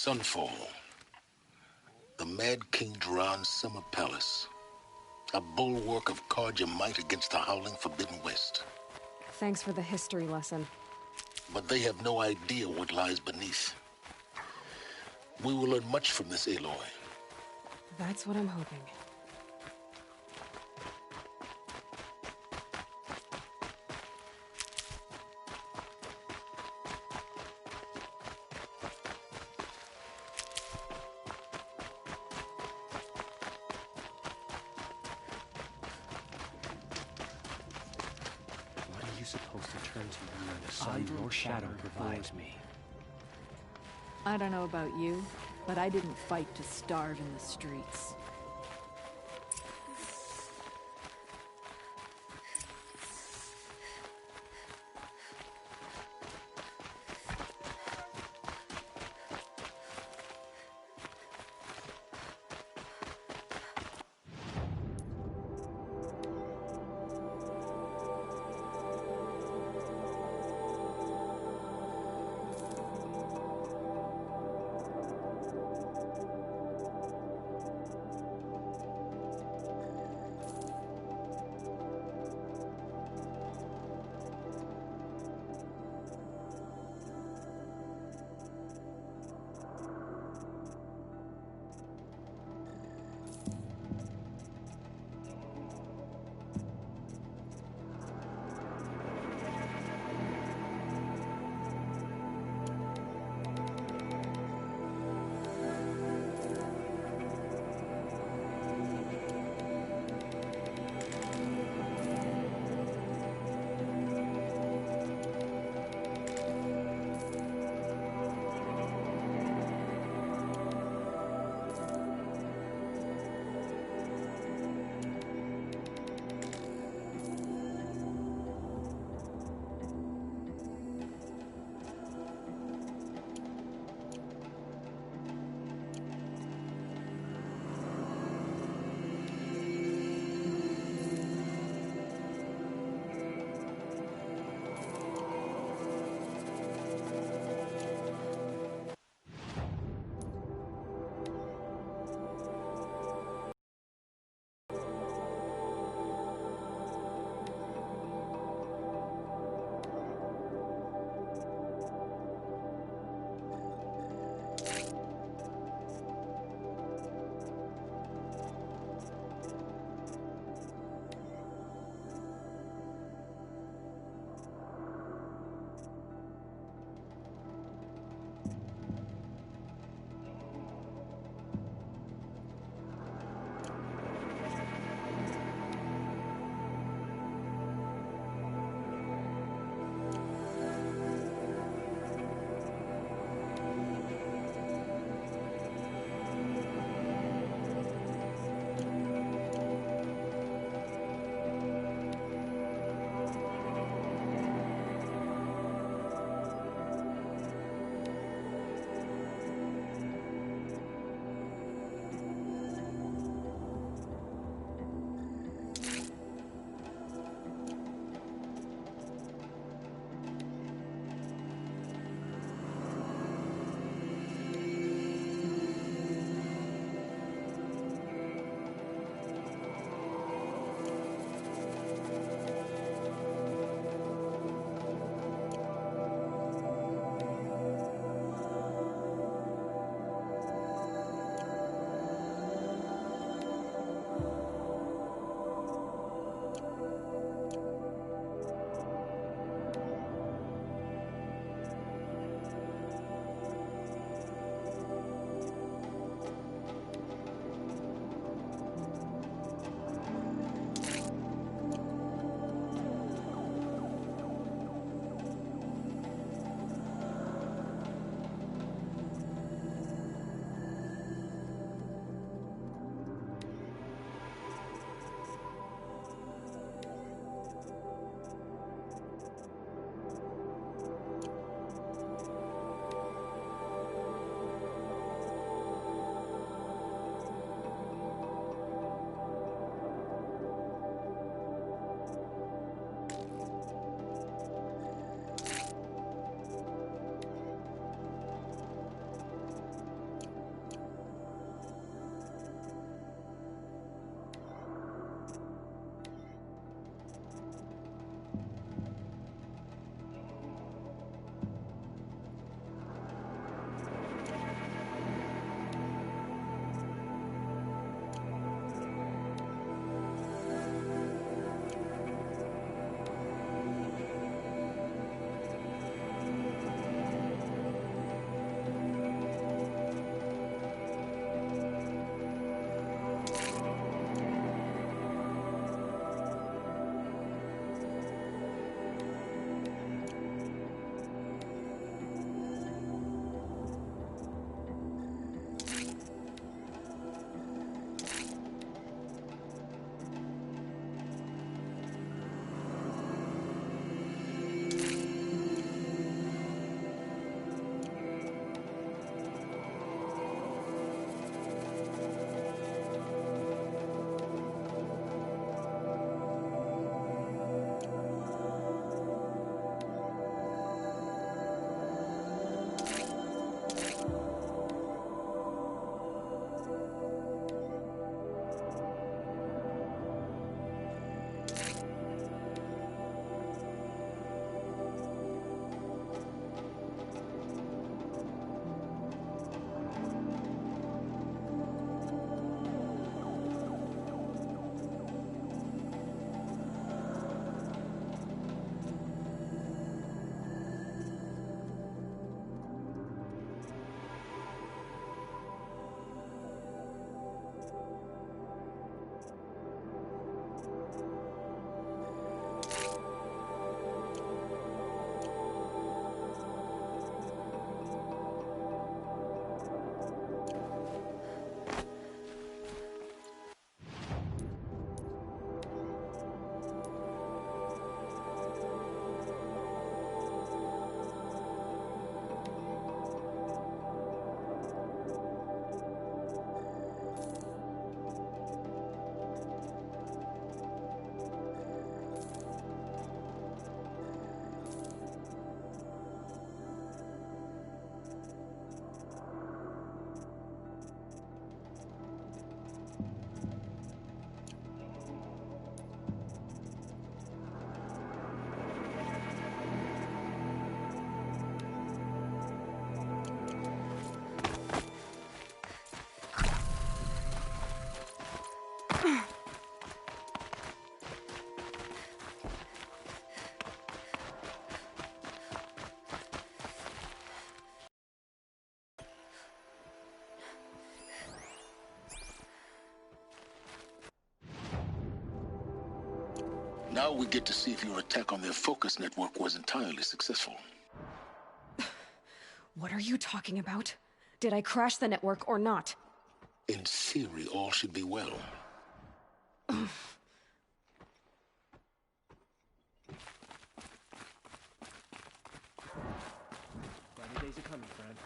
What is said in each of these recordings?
Sunfall. The Mad King Duran's summer palace. A bulwark of Carja might against the howling Forbidden West. Thanks for the history lesson. But they have no idea what lies beneath. We will learn much from this Aloy. That's what I'm hoping. What are you supposed to turn to when neither sun nor shadow provides me? I don't know about you, but I didn't fight to starve in the streets. Now we get to see if your attack on their focus network was entirely successful. What are you talking about? Did I crash the network or not? In theory, all should be well. Brighter days are coming, friend.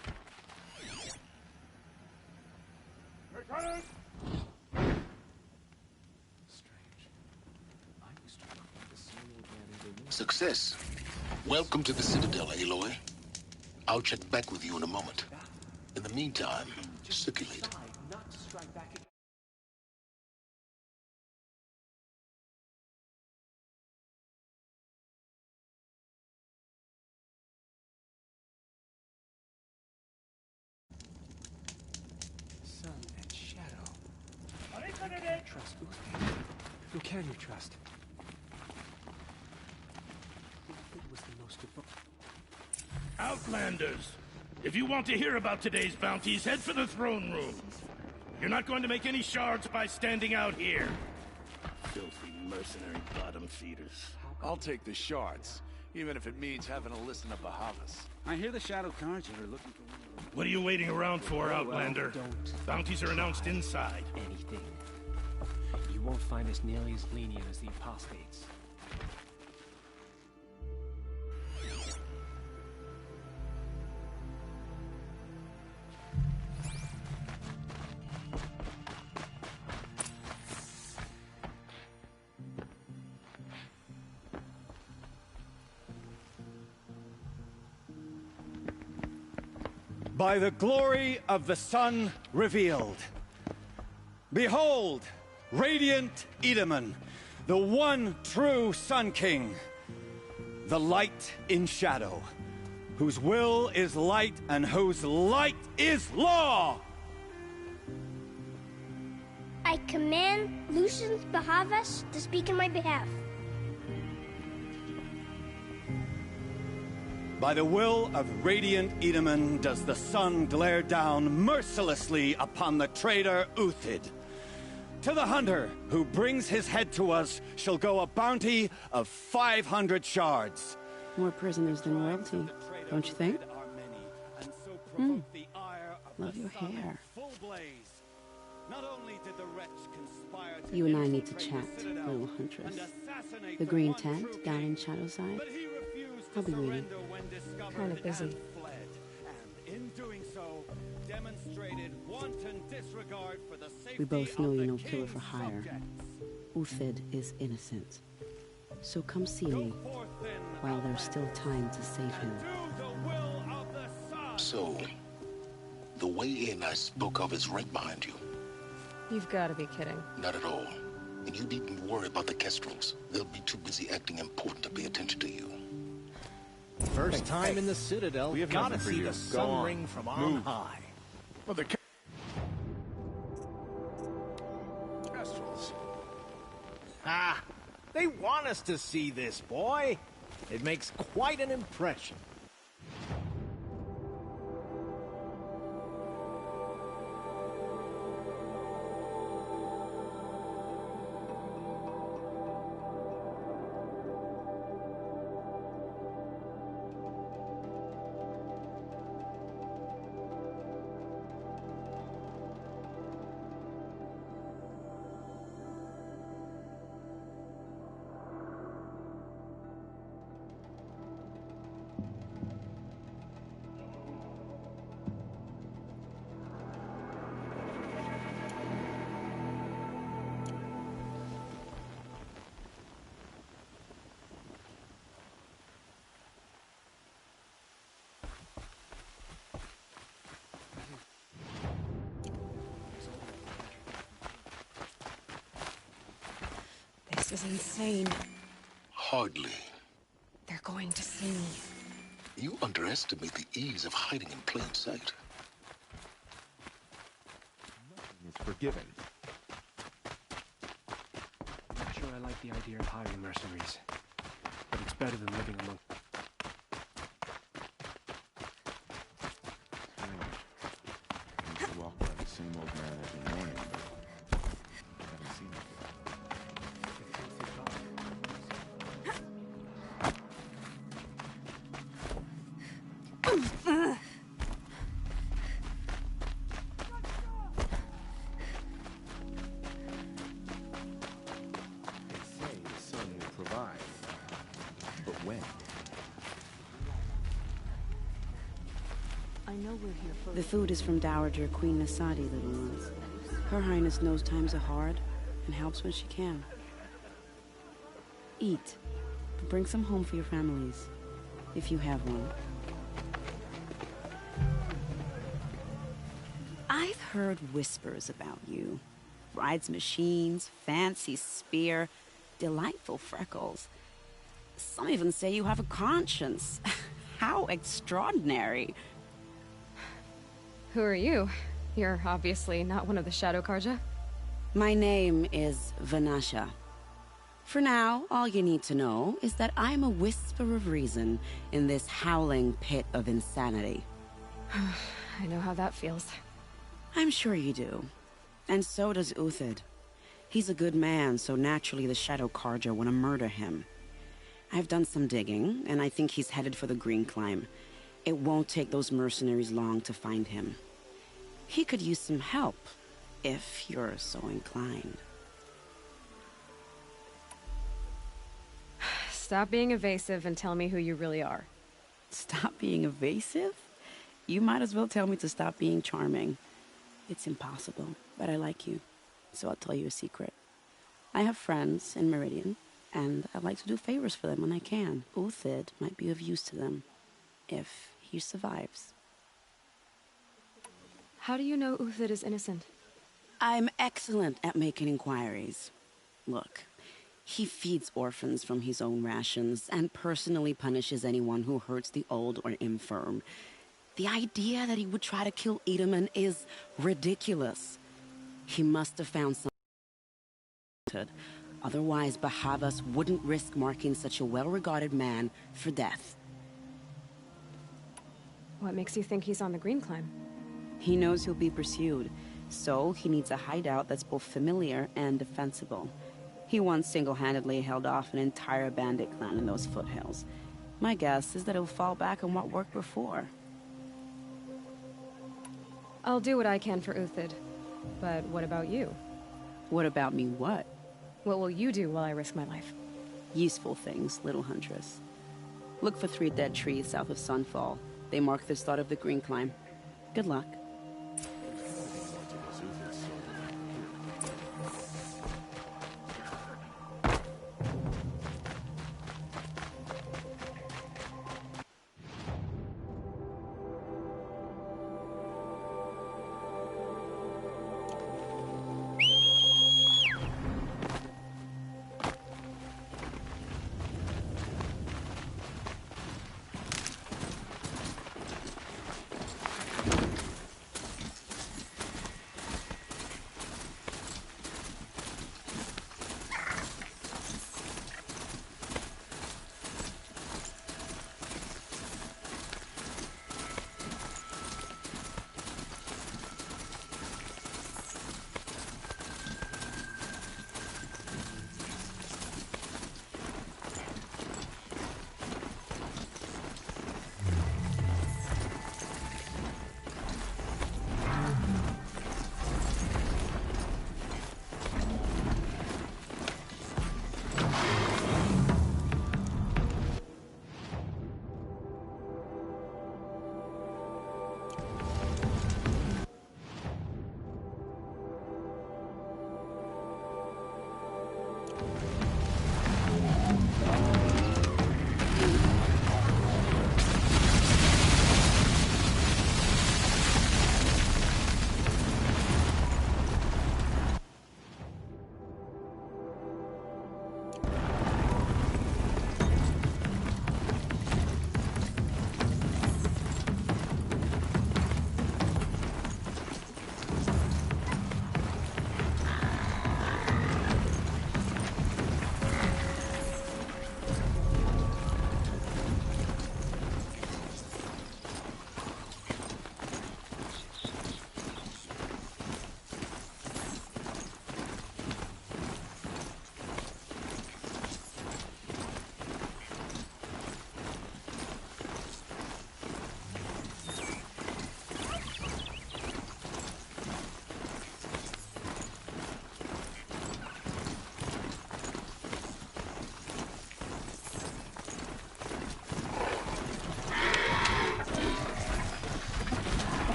Strange. I used to look for the same old man every morning. Success. Welcome to the Citadel, Aloy. I'll check back with you in a moment. In the meantime, circulate. Not to strike back again. Sun and shadow. You can't trust Uthman. Who can you trust? Uthman was the most devoted. Outlanders! If you want to hear about today's bounties, head for the throne room. You're not going to make any shards by standing out here. Filthy mercenary bottom feeders. I'll take the shards, even if it means having to listen to Bahavas. I hear the Shadow Cards are looking for... What are you waiting around for, Outlander? Don't. Bounties are announced inside. Anything. You won't find us nearly as lenient as the apostates. By the glory of the sun revealed. Behold, radiant Edaman, the one true Sun King, the light in shadow, whose will is light and whose light is law! I command Lucius Bahavas to speak in my behalf. By the will of radiant Edaman does the sun glare down mercilessly upon the traitor Uthid. To the hunter who brings his head to us shall go a bounty of 500 shards. More prisoners than royalty, don't you think? Love your hair. You and I need to chat, little huntress. The green tent down in Shadowside? I'll be waiting. Kind of busy. We both know you're no killer for hire. Uthid is innocent. So come see me, while there's still time to save him. So, the way in I spoke of is right behind you. You've got to be kidding. Not at all. And you needn't worry about the Kestrels. They'll be too busy acting important to pay attention to you. First time in the Citadel, we have gotta nothing for see you. the Go sun on. ring from on Move. high. Well, the Kestrels. Ah, they want us to see this, boy. It makes quite an impression. This is insane. Hardly. They're going to see me. You underestimate the ease of hiding in plain sight. Is forgiven. I'm not sure I like the idea of hiring mercenaries, but it's better than living among... You walk by the same old man every morning, but I haven't seen him. know we're here for... The food is from Dowager Queen Nasadi, little ones. Her Highness knows times are hard and helps when she can. Eat, but bring some home for your families, if you have one. I've heard whispers about you. Rides machines, fancy spear, delightful freckles. Some even say you have a conscience. How extraordinary. Who are you? You're obviously not one of the Shadow Karja. My name is Vanasha. For now, all you need to know is that I'm a whisper of reason in this howling pit of insanity. I know how that feels. I'm sure you do. And so does Uthid. He's a good man, so naturally the Shadow Karja want to murder him. I've done some digging, and I think he's headed for the Green Climb. It won't take those mercenaries long to find him. He could use some help, if you're so inclined. Stop being evasive and tell me who you really are. Stop being evasive? You might as well tell me to stop being charming. It's impossible, but I like you, so I'll tell you a secret. I have friends in Meridian, and I like to do favors for them when I can. Uthid might be of use to them, if he survives. How do you know Uthid is innocent? I'm excellent at making inquiries. Look, he feeds orphans from his own rations and personally punishes anyone who hurts the old or infirm. The idea that he would try to kill Edaman is ridiculous. He must have found something. Otherwise, Bahavas wouldn't risk marking such a well-regarded man for death. What makes you think he's on the Green Climb? He knows he'll be pursued, so he needs a hideout that's both familiar and defensible. He once single-handedly held off an entire bandit clan in those foothills. My guess is that he'll fall back on what worked before. I'll do what I can for Uthid. But what about you? What about me what? What will you do while I risk my life? Useful things, little huntress. Look for 3 dead trees south of Sunfall. They mark the start of the Green Climb. Good luck.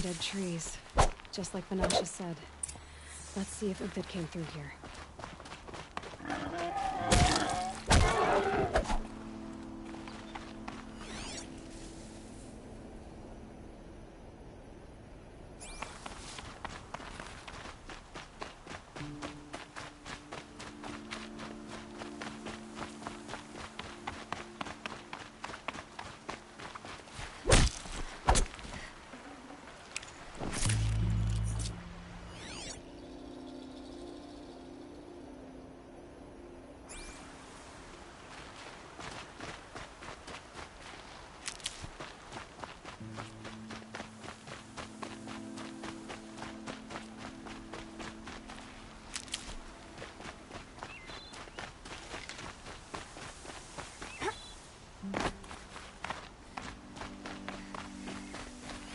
dead trees. Just like Banasha said. Let's see if Uthid came through here.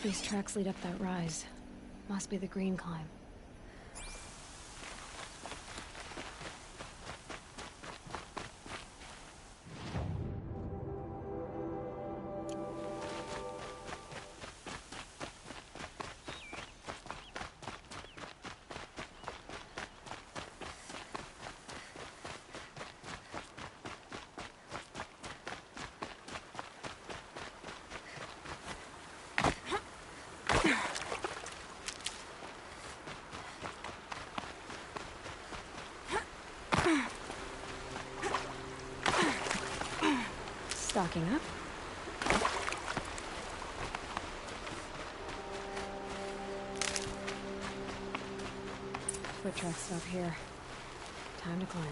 These tracks lead up that rise. Must be the green climb. Stocking up. Foot tracks stop here. Time to climb.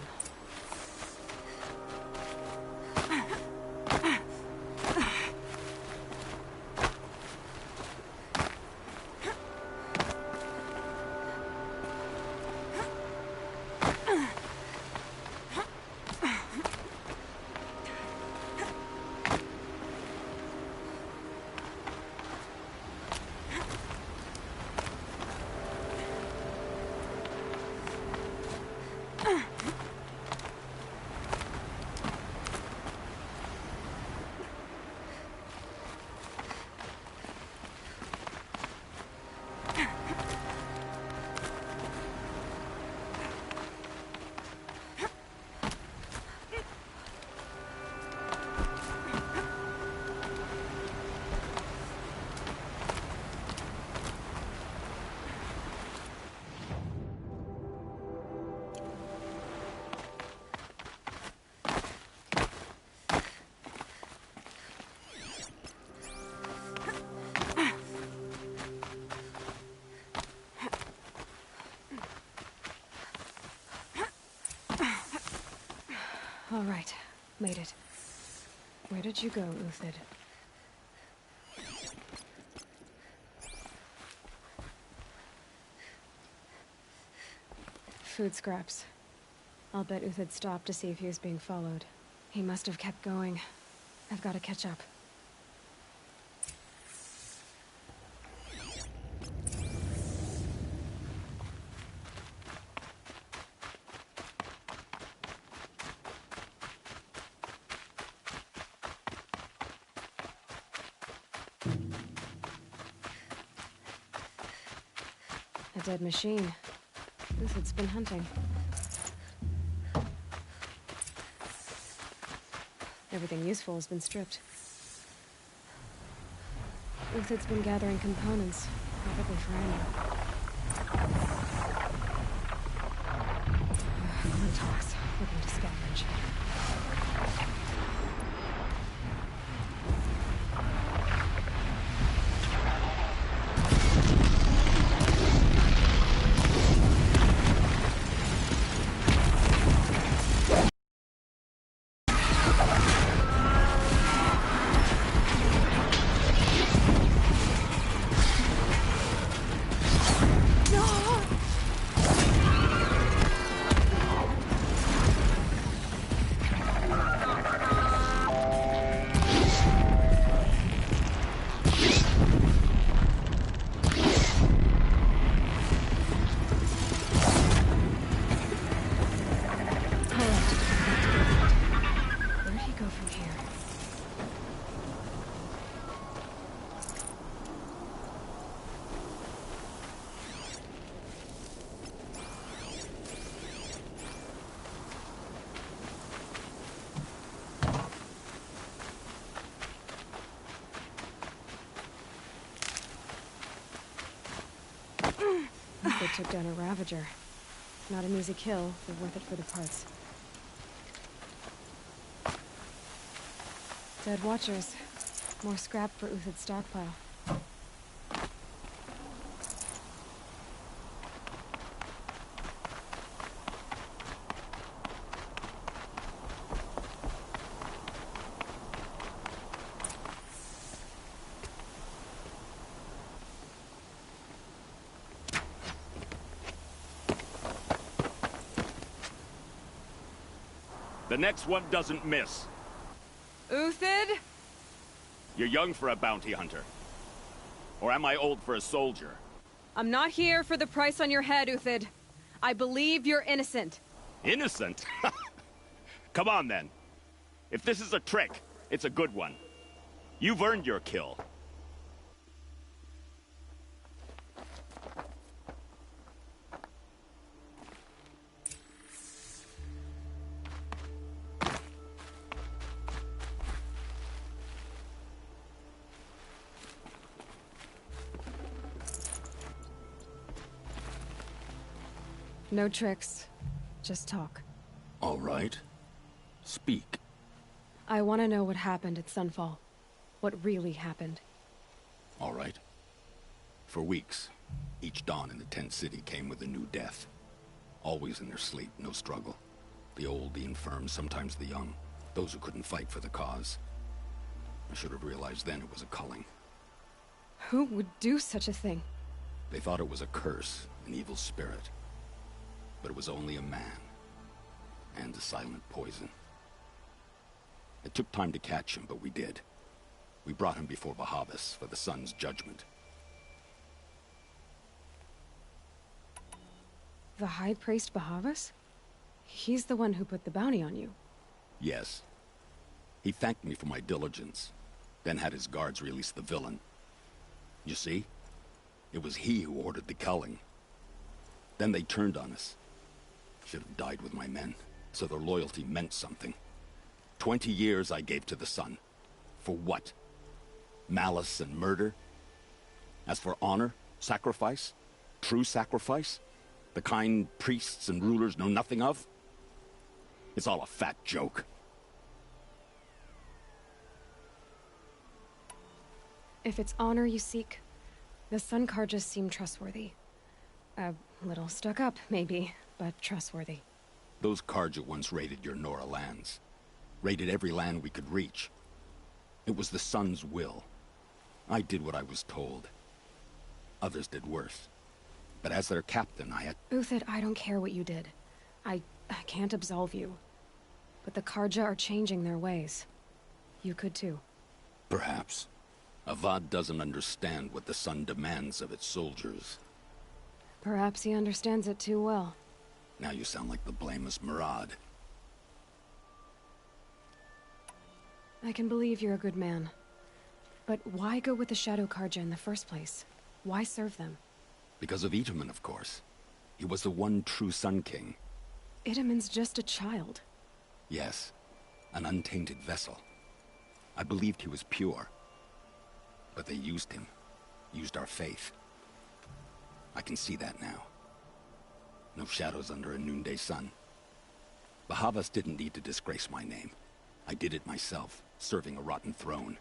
All right, made it. Where did you go, Uthid? Food scraps. I'll bet Uthid stopped to see if he was being followed. He must have kept going. I've got to catch up. A dead machine. Uthid's been hunting. Everything useful has been stripped. Uthid's been gathering components, probably for ammo. Montauk's looking to scavenge. took down a Ravager. Not an easy kill, but worth it for the parts. Dead Watchers. More scrap for Uthid's stockpile. The next one doesn't miss. Uthid? You're young for a bounty hunter. Or am I old for a soldier? I'm not here for the price on your head, Uthid. I believe you're innocent. Innocent? Come on, then. If this is a trick, it's a good one. You've earned your kill. No tricks. Just talk. All right. Speak. I want to know what happened at Sunfall. What really happened. All right. For weeks, each dawn in the tent city came with a new death. Always in their sleep, no struggle. The old, the infirm, sometimes the young. Those who couldn't fight for the cause. I should have realized then it was a culling. Who would do such a thing? They thought it was a curse, an evil spirit. But it was only a man. And a silent poison. It took time to catch him, but we did. We brought him before Bahavas for the sun's judgment. The High Priest Bahavas? He's the one who put the bounty on you. Yes. He thanked me for my diligence, then had his guards release the villain. You see? It was he who ordered the culling. Then they turned on us. Should have died with my men, so their loyalty meant something. 20 years I gave to the sun. For what? Malice and murder? As for honor, sacrifice, true sacrifice, the kind priests and rulers know nothing of? It's all a fat joke. If it's honor you seek, the Sun Karjas seem trustworthy. A little stuck up, maybe, but trustworthy. Those Karja once raided your Nora lands. Raided every land we could reach. It was the Sun's will. I did what I was told. Others did worse. But as their captain, I had... Uthid, I don't care what you did. I can't absolve you. But the Karja are changing their ways. You could too. Perhaps. Avad doesn't understand what the Sun demands of its soldiers. Perhaps he understands it too well. Now you sound like the blameless Murad. I can believe you're a good man. But why go with the Shadow Karja in the first place? Why serve them? Because of Itaman, of course. He was the one true Sun King. Itaman's just a child. Yes. An untainted vessel. I believed he was pure. But they used him. Used our faith. I can see that now. No shadows under a noonday sun. Bahavas didn't need to disgrace my name. I did it myself, serving a rotten throne.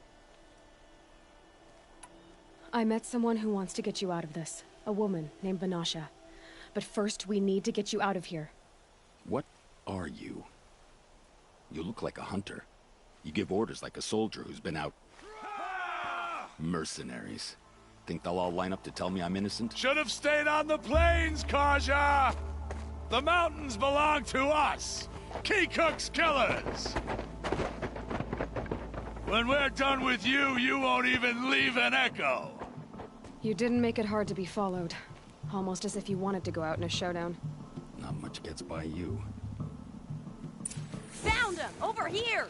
I met someone who wants to get you out of this. A woman named Vanasha. But first, we need to get you out of here. What are you? You look like a hunter. You give orders like a soldier who's been out... Mercenaries. Think they'll all line up to tell me I'm innocent? Should have stayed on the plains, Karja! The mountains belong to us! Kikuk's killers! When we're done with you, you won't even leave an echo! You didn't make it hard to be followed. Almost as if you wanted to go out in a showdown. Not much gets by you. Found him! Over here!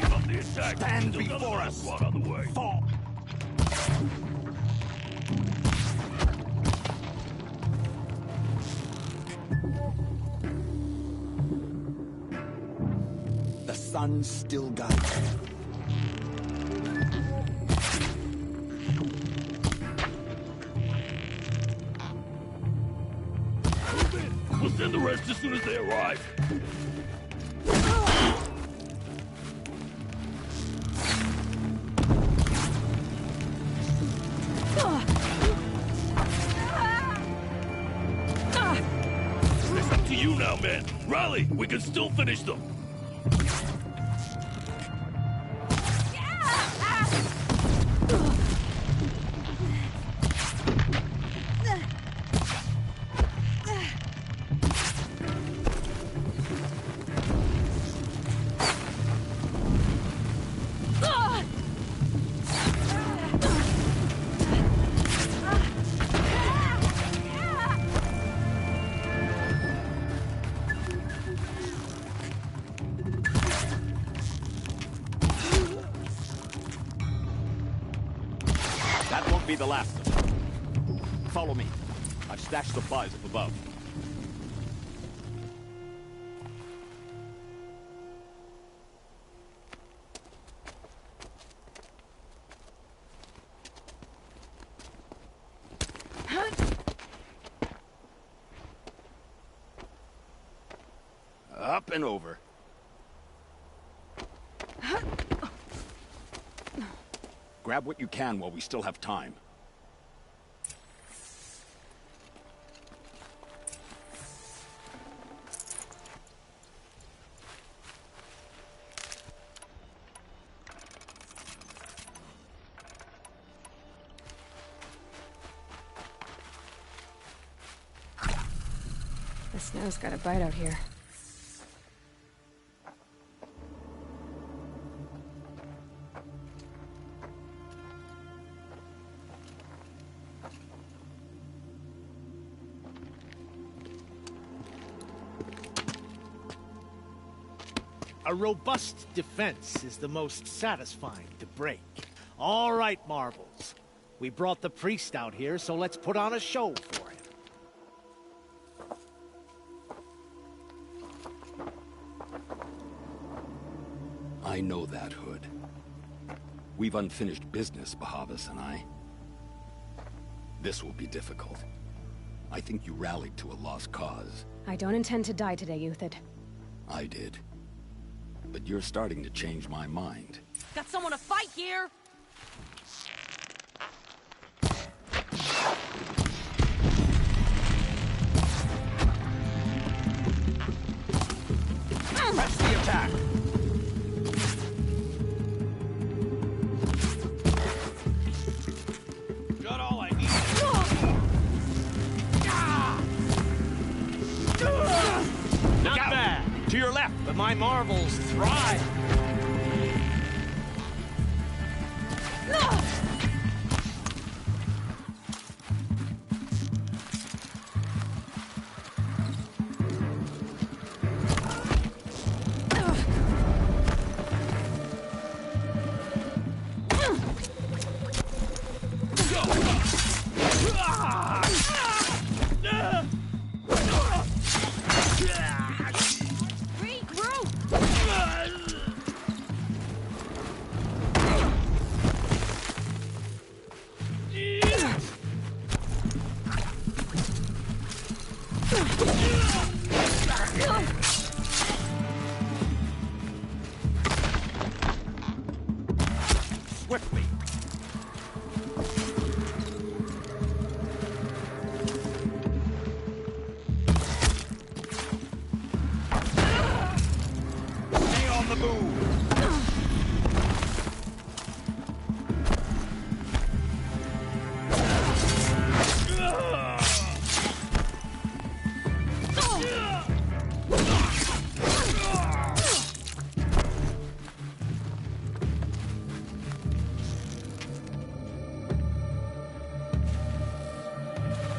Give up the attack! Stand before us! One on the way! Fall! sun still guides you. We'll send the rest as soon as they arrive. It's up to you now, man. Rally, we can still finish them. That won't be the last of them. Follow me. I've stashed supplies up above. Up and over. Grab what you can while we still have time. The snow's got a bite out here. A robust defense is the most satisfying to break. All right, Marvels. We brought the priest out here, so let's put on a show for him. I know that, Hood. We've unfinished business, Bahavas and I. This will be difficult. I think you rallied to a lost cause. I don't intend to die today, Euthyd. I did. But you're starting to change my mind. Got someone to fight here! Press the attack! Got all I need. Not bad. To your left! But my Marvels thrive. Swiftly! Stay on the move!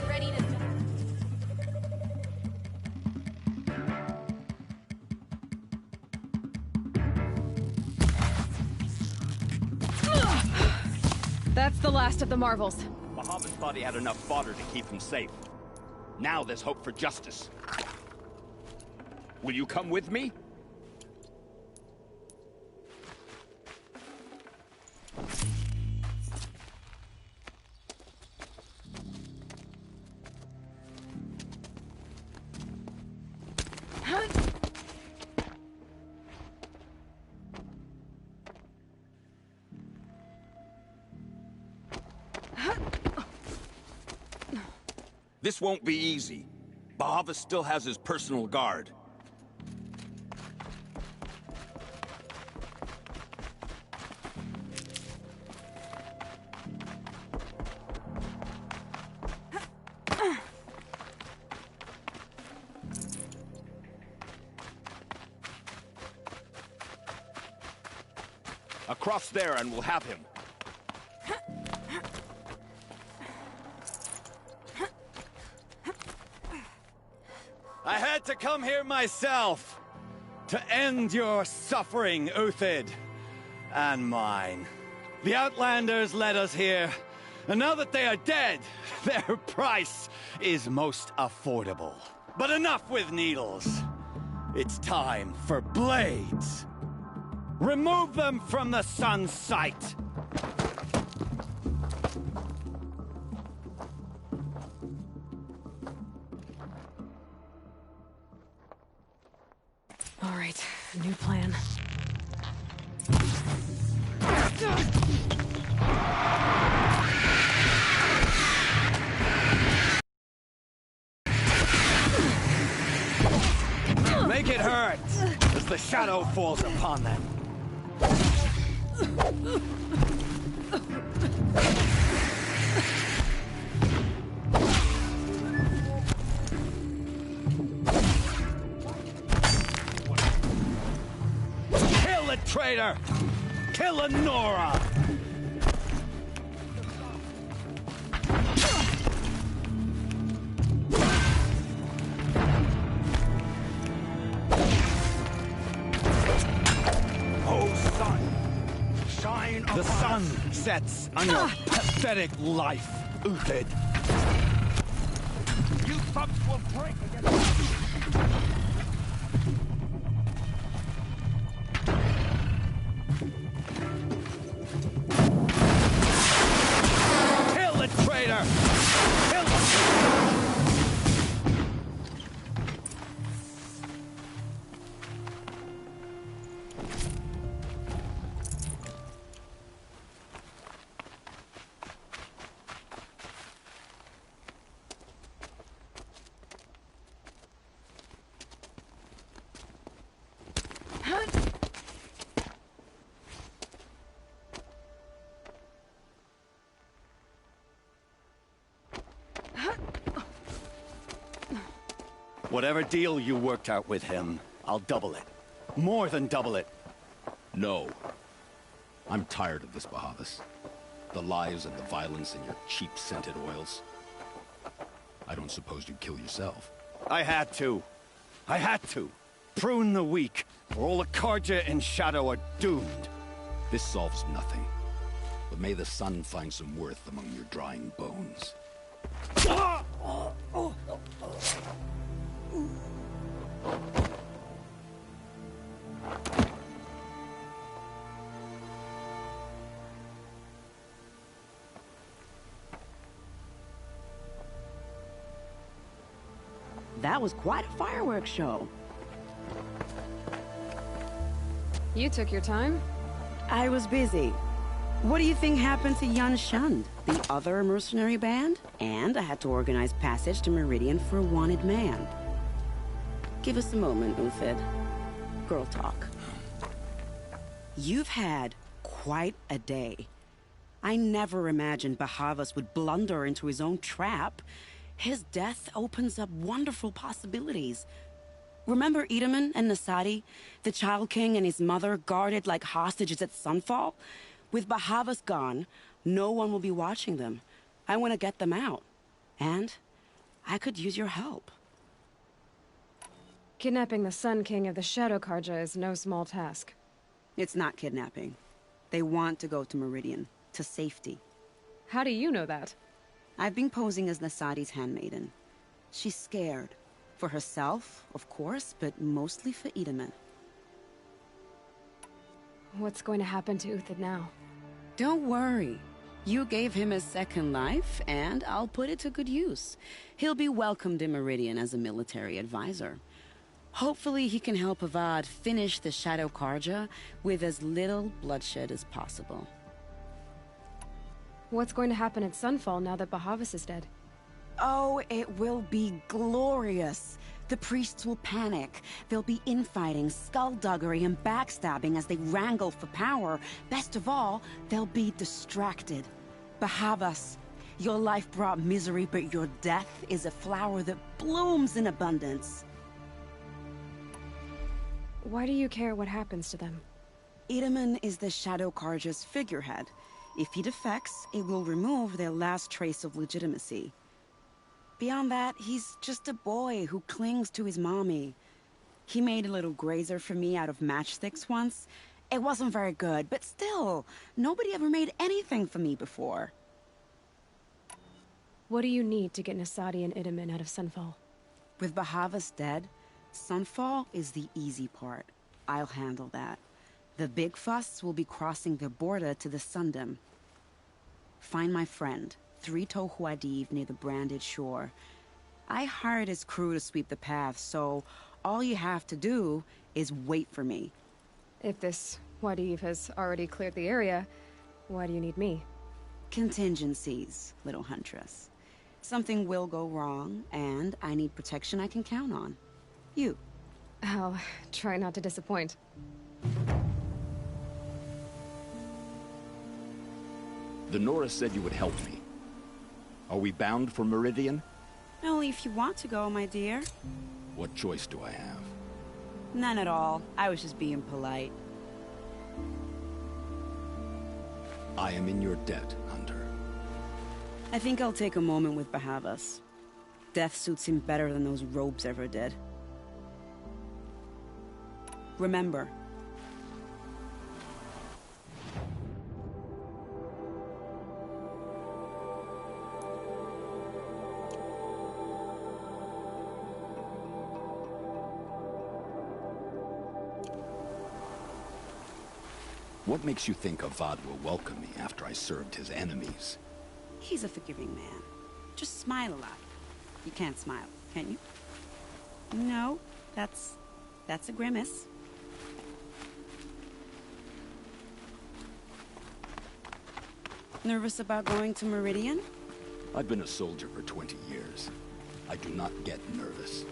Ready to... That's the last of the Marvels. Bahavas thought he had enough fodder to keep him safe. Now there's hope for justice. Will you come with me? This won't be easy. Bahavas still has his personal guard. Across there and we'll have him. I had to come here myself to end your suffering, Uthid, and mine. The Outlanders led us here, and now that they are dead, their price is most affordable. But enough with needles. It's time for blades. Remove them from the sun's sight. All right, new plan. Make it hurt as the shadow falls upon them. Kill the traitor! Kill Lenora! The sun sets on your pathetic life, Uthid. You thugs will break against... Kill the traitor! Kill Whatever deal you worked out with him, I'll double it. More than double it. No. I'm tired of this, Bahavas. The lies and the violence and your cheap scented oils. I don't suppose you'd kill yourself. I had to. I had to. Prune the weak, or all the Karja in Shadow are doomed. This solves nothing. But may the sun find some worth among your drying bones. That was quite a fireworks show. You took your time? I was busy. What do you think happened to Jan Shund, the other mercenary band? And I had to organize passage to Meridian for a wanted man. Give us a moment, Uthid. Girl talk. You've had quite a day. I never imagined Bahavas would blunder into his own trap. His death opens up wonderful possibilities. Remember Itaman and Nasadi, the Child King and his mother guarded like hostages at sunfall? With Bahavas gone, no one will be watching them. I want to get them out. And I could use your help. Kidnapping the Sun King of the Shadow Karja is no small task. It's not kidnapping. They want to go to Meridian, to safety. How do you know that? I've been posing as Nasadi's handmaiden. She's scared. For herself, of course, but mostly for Itaman. What's going to happen to Uthid now? Don't worry. You gave him a second life, and I'll put it to good use. He'll be welcomed in Meridian as a military advisor. Hopefully he can help Avad finish the Shadow Karja with as little bloodshed as possible. What's going to happen at Sunfall now that Bahavas is dead? Oh, it will be glorious. The priests will panic. There'll be infighting, skullduggery, and backstabbing as they wrangle for power. Best of all, they'll be distracted. Bahavas, your life brought misery, but your death is a flower that blooms in abundance. Why do you care what happens to them? Itaman is the Shadow Carja's figurehead. If he defects, it will remove their last trace of legitimacy. Beyond that, he's just a boy who clings to his mommy. He made a little grazer for me out of matchsticks once. It wasn't very good, but still, nobody ever made anything for me before. What do you need to get Nasadi and Itaman out of Sunfall? With Bahavas dead, Sunfall is the easy part. I'll handle that. The big fuss will be crossing the border to the Sundom. Find my friend, 3 Tohuadiv near the branded shore. I hired his crew to sweep the path, so all you have to do is wait for me. If this Wadiv has already cleared the area, why do you need me? Contingencies, little huntress. Something will go wrong, and I need protection I can count on. You. I'll try not to disappoint. The Nora said you would help me. Are we bound for Meridian? Only if you want to go, my dear. What choice do I have? None at all. I was just being polite. I am in your debt, Hunter. I think I'll take a moment with Bahavas. Death suits him better than those robes ever did. Remember. What makes you think Avad will welcome me after I served his enemies? He's a forgiving man. Just smile a lot. You can't smile, can you? No, that's a grimace. Nervous about going to Meridian? I've been a soldier for 20 years. I do not get nervous.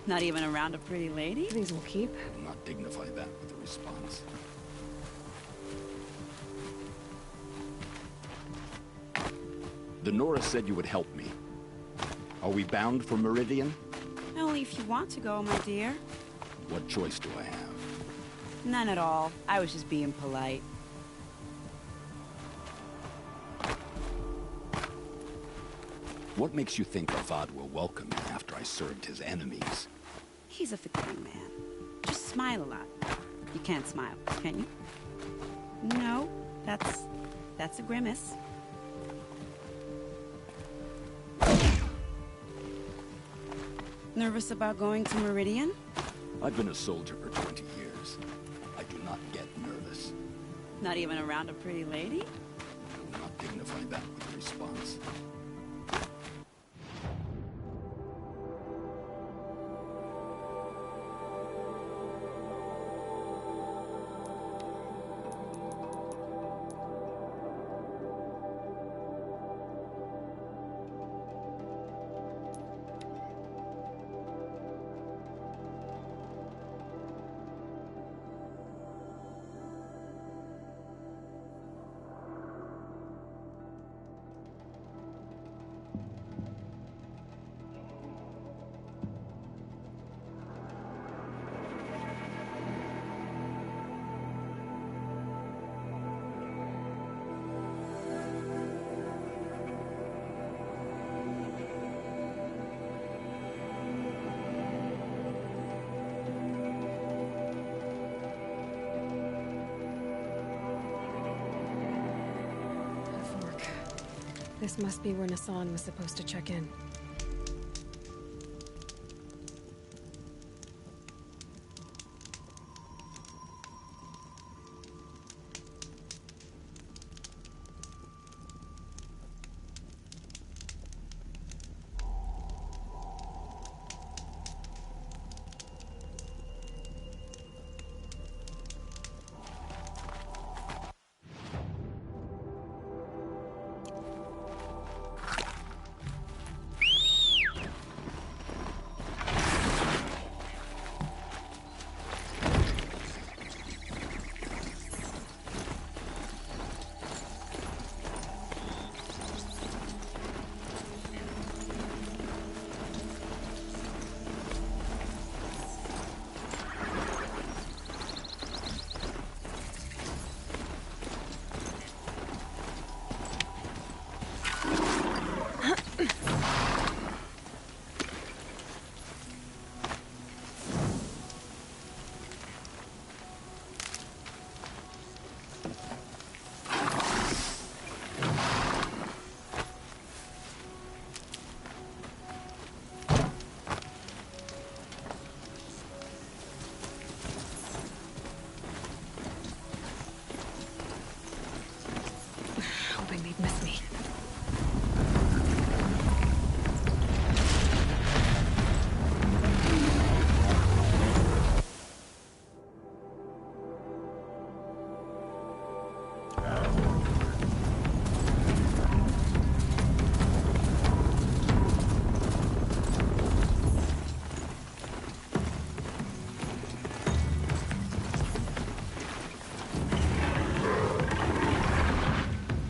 Not even around a pretty lady? These will keep. I will not dignify that with a response. The Nora said you would help me. Are we bound for Meridian? Only if you want to go, my dear. What choice do I have? None at all. I was just being polite. What makes you think Avad will welcome me after I served his enemies? He's a forgiving man. Just smile a lot. You can't smile, can you? No, that's a grimace. Nervous about going to Meridian? I've been a soldier for 20 years. I do not get nervous. Not even around a pretty lady? I will not dignify that with a response. This must be where Nassan was supposed to check in.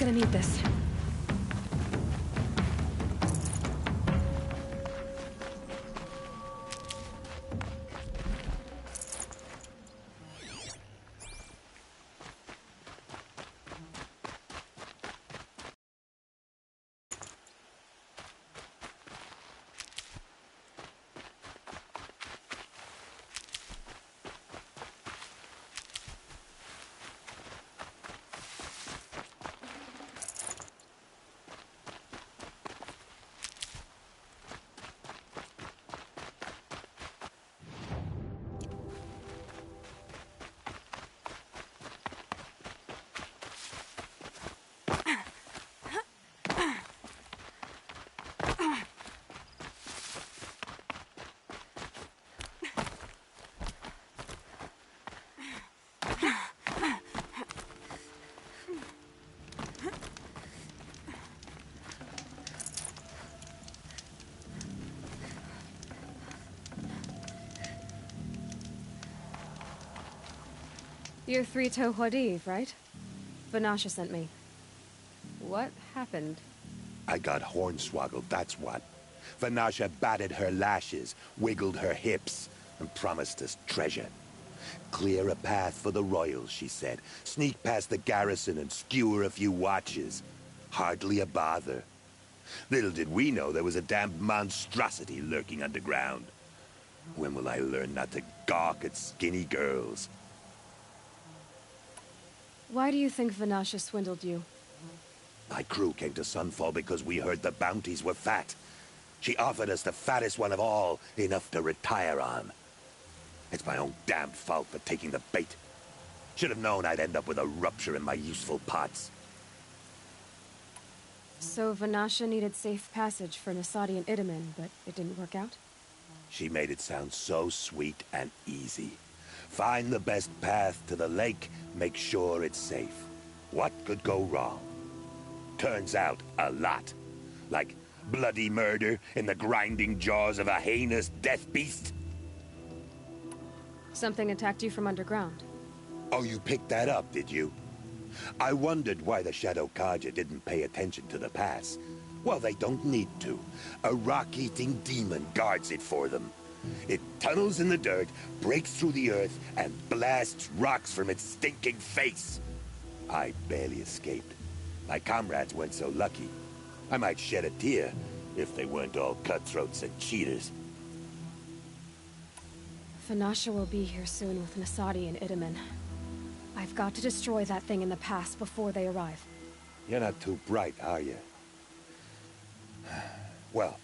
gonna need this. You're Three-Toe Huadiv, right? Vanasha sent me. What happened? I got hornswoggled, that's what. Vanasha batted her lashes, wiggled her hips, and promised us treasure. Clear a path for the royals, she said. Sneak past the garrison and skewer a few watches. Hardly a bother. Little did we know there was a damned monstrosity lurking underground. When will I learn not to gawk at skinny girls? Why do you think Vanasha swindled you? My crew came to Sunfall because we heard the bounties were fat. She offered us the fattest one of all, enough to retire on. It's my own damned fault for taking the bait. Should have known I'd end up with a rupture in my useful parts. So Vanasha needed safe passage for Nasadi and Idaman, but it didn't work out? She made it sound so sweet and easy. Find the best path to the lake, make sure it's safe. What could go wrong? Turns out, a lot. Like bloody murder in the grinding jaws of a heinous death beast. Something attacked you from underground. Oh, you picked that up, did you? I wondered why the Shadow Kaja didn't pay attention to the pass. Well, they don't need to. A rock-eating demon guards it for them. It tunnels in the dirt, breaks through the earth, and blasts rocks from its stinking face. I barely escaped. My comrades weren't so lucky. I might shed a tear if they weren't all cutthroats and cheaters. Vanasha will be here soon with Nasadi and Idaman. I've got to destroy that thing in the pass before they arrive. You're not too bright, are you? Well,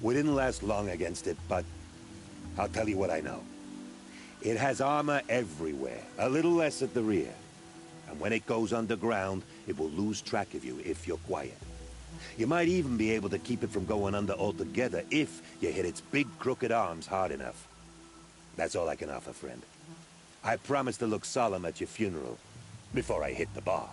we didn't last long against it, but I'll tell you what I know. It has armor everywhere, a little less at the rear. And when it goes underground, it will lose track of you if you're quiet. You might even be able to keep it from going under altogether if you hit its big crooked arms hard enough. That's all I can offer, friend. I promise to look solemn at your funeral before I hit the bar.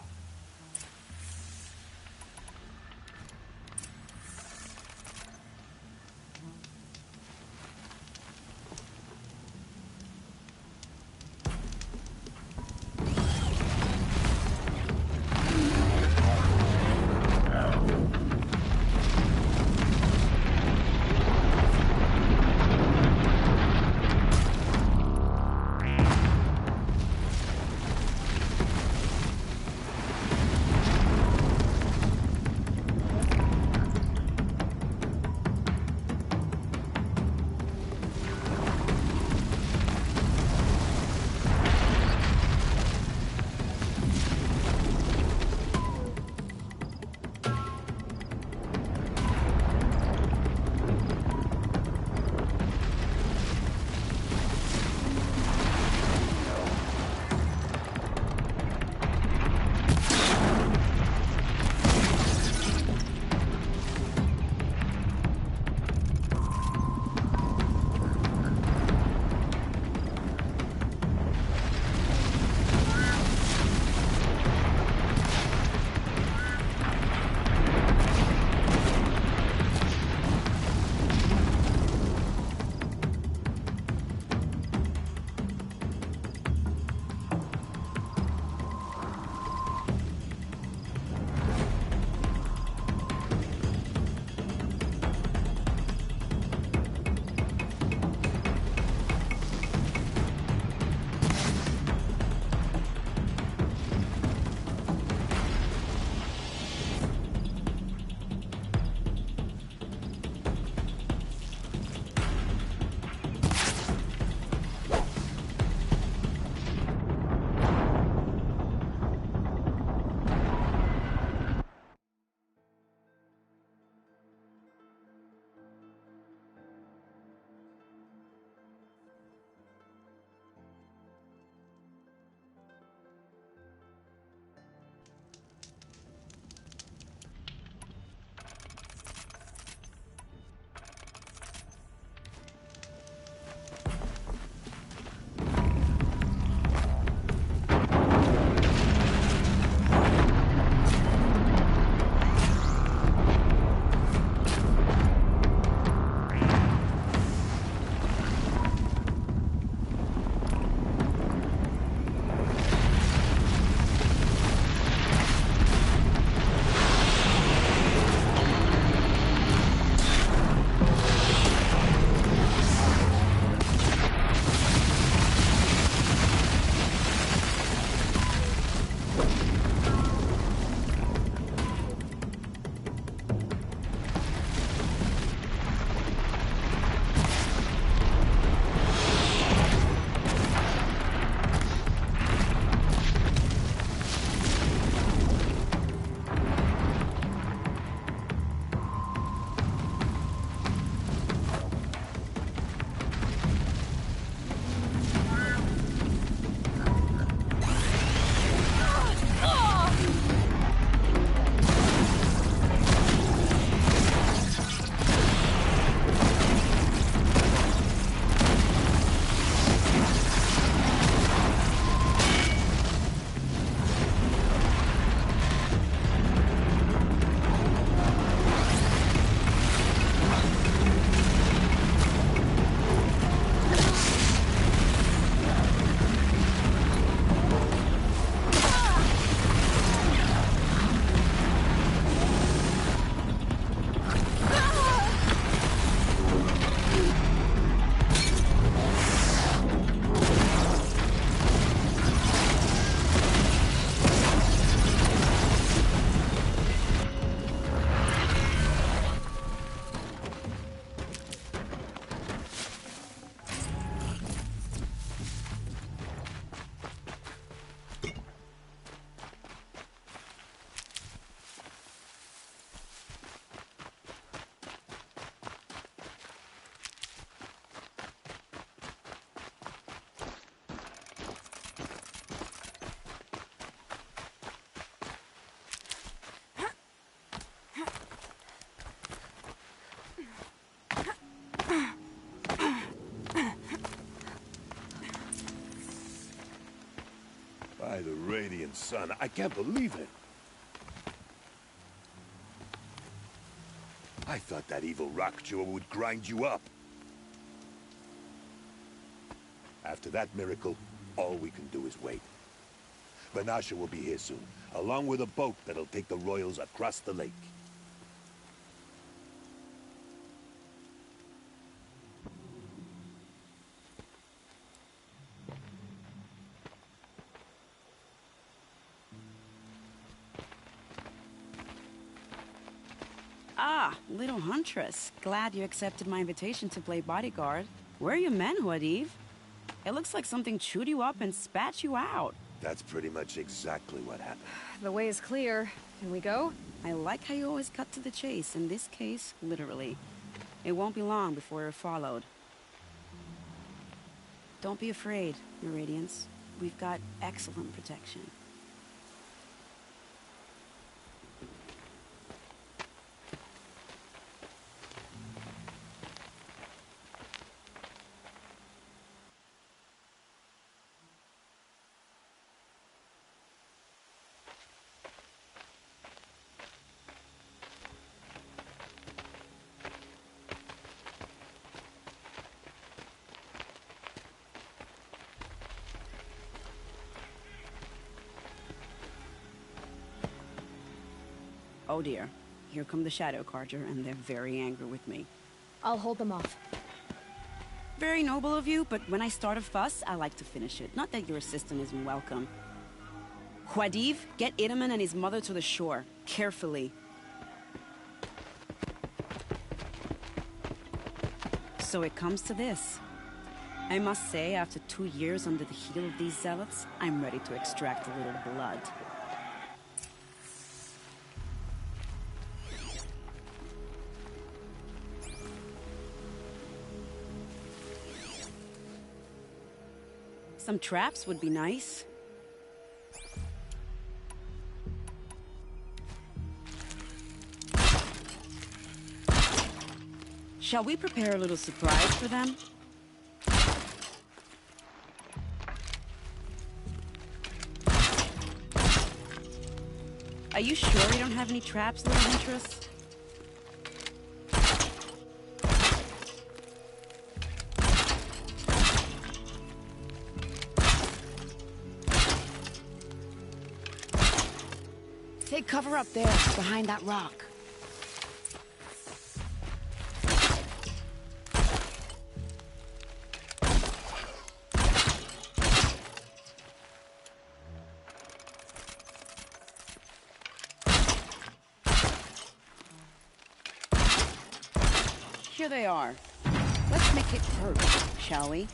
Radiant's son. I can't believe it. I thought that evil rock chewer would grind you up. After that miracle, all we can do is wait. Vanasha will be here soon, along with a boat that'll take the royals across the lake. Ah, little huntress. Glad you accepted my invitation to play bodyguard. Where are your men, Huadiv? It looks like something chewed you up and spat you out. That's pretty much exactly what happened. The way is clear. Can we go? I like how you always cut to the chase. In this case, literally. It won't be long before you're followed. Don't be afraid, Your Radiance. We've got excellent protection. Oh dear. Here come the Shadow Carja, and they're very angry with me. I'll hold them off. Very noble of you, but when I start a fuss, I like to finish it. Not that your assistant isn't welcome. Huadiv, get Idaman and his mother to the shore. Carefully. So it comes to this. I must say, after 2 years under the heel of these zealots, I'm ready to extract a little blood. Some traps would be nice. Shall we prepare a little surprise for them? Are you sure you don't have any traps, little huntress? Take cover up there, behind that rock. Here they are. Let's make it hurt, shall we?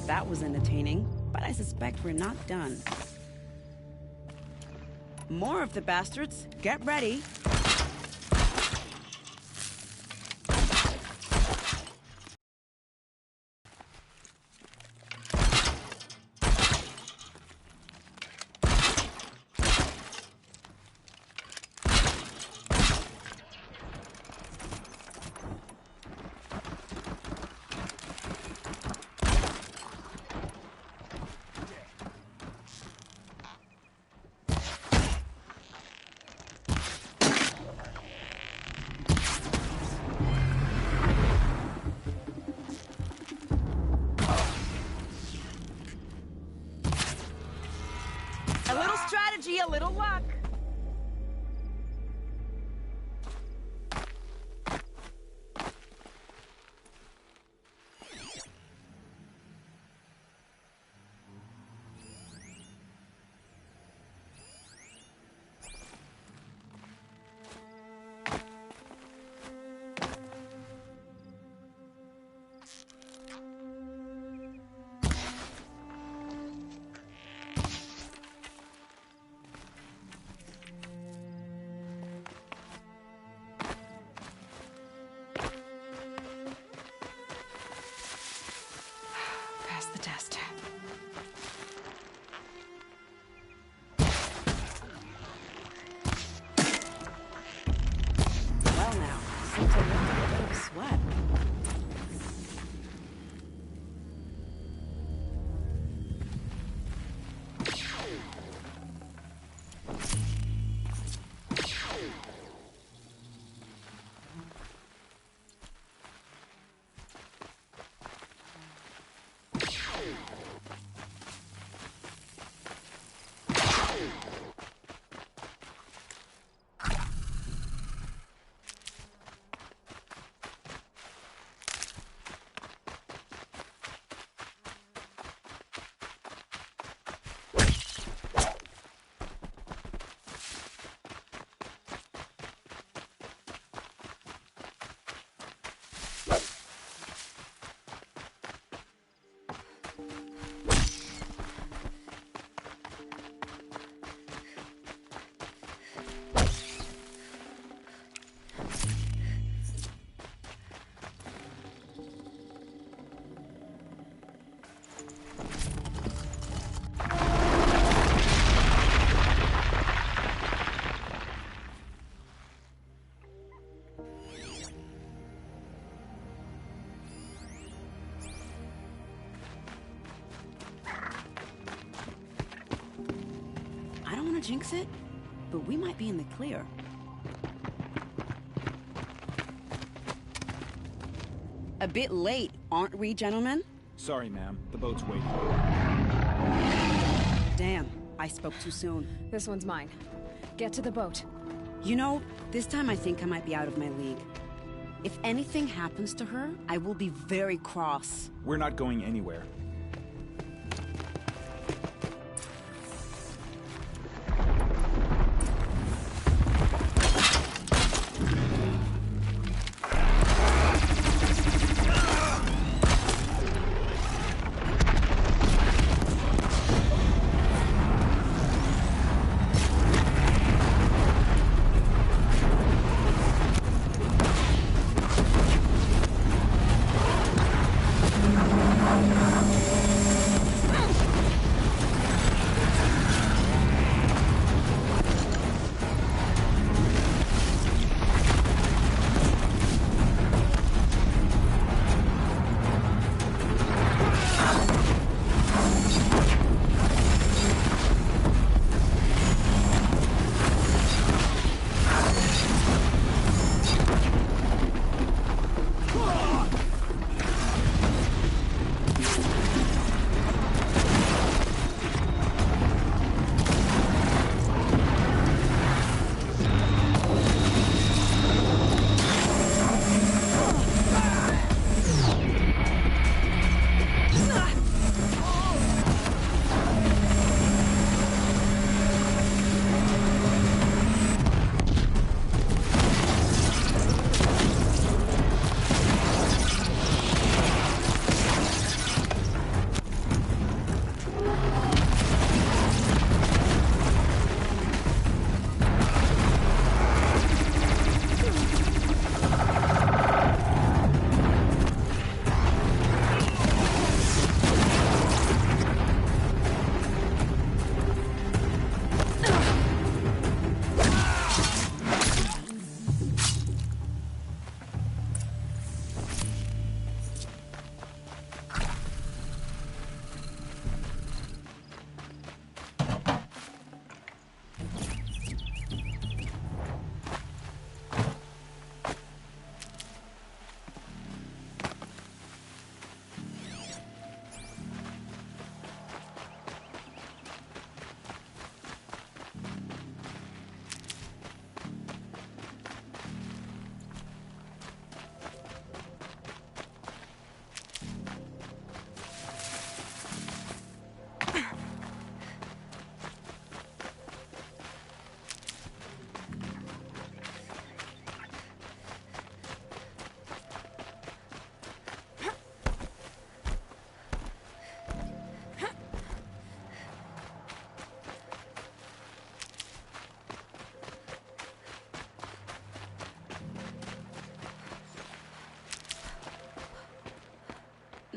That was entertaining, but I suspect we're not done. More of the bastards. Get ready. A little strategy, a little luck. jinx it, but we might be in the clear. A bit late, aren't we, gentlemen? Sorry, ma'am. The boat's waiting. Damn, I spoke too soon. This one's mine. Get to the boat. You know, this time I think I might be out of my league. If anything happens to her, I will be very cross. We're not going anywhere.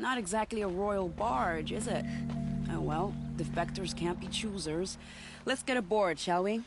Not exactly a royal barge, is it? Oh well, defectors can't be choosers. Let's get aboard, shall we?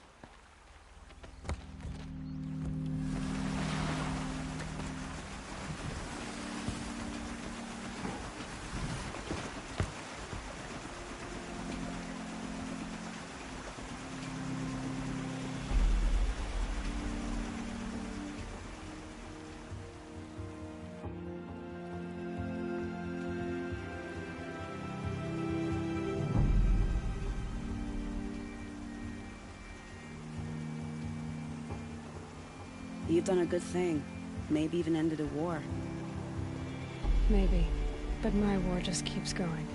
You've done a good thing. Maybe even ended a war. Maybe. But my war just keeps going.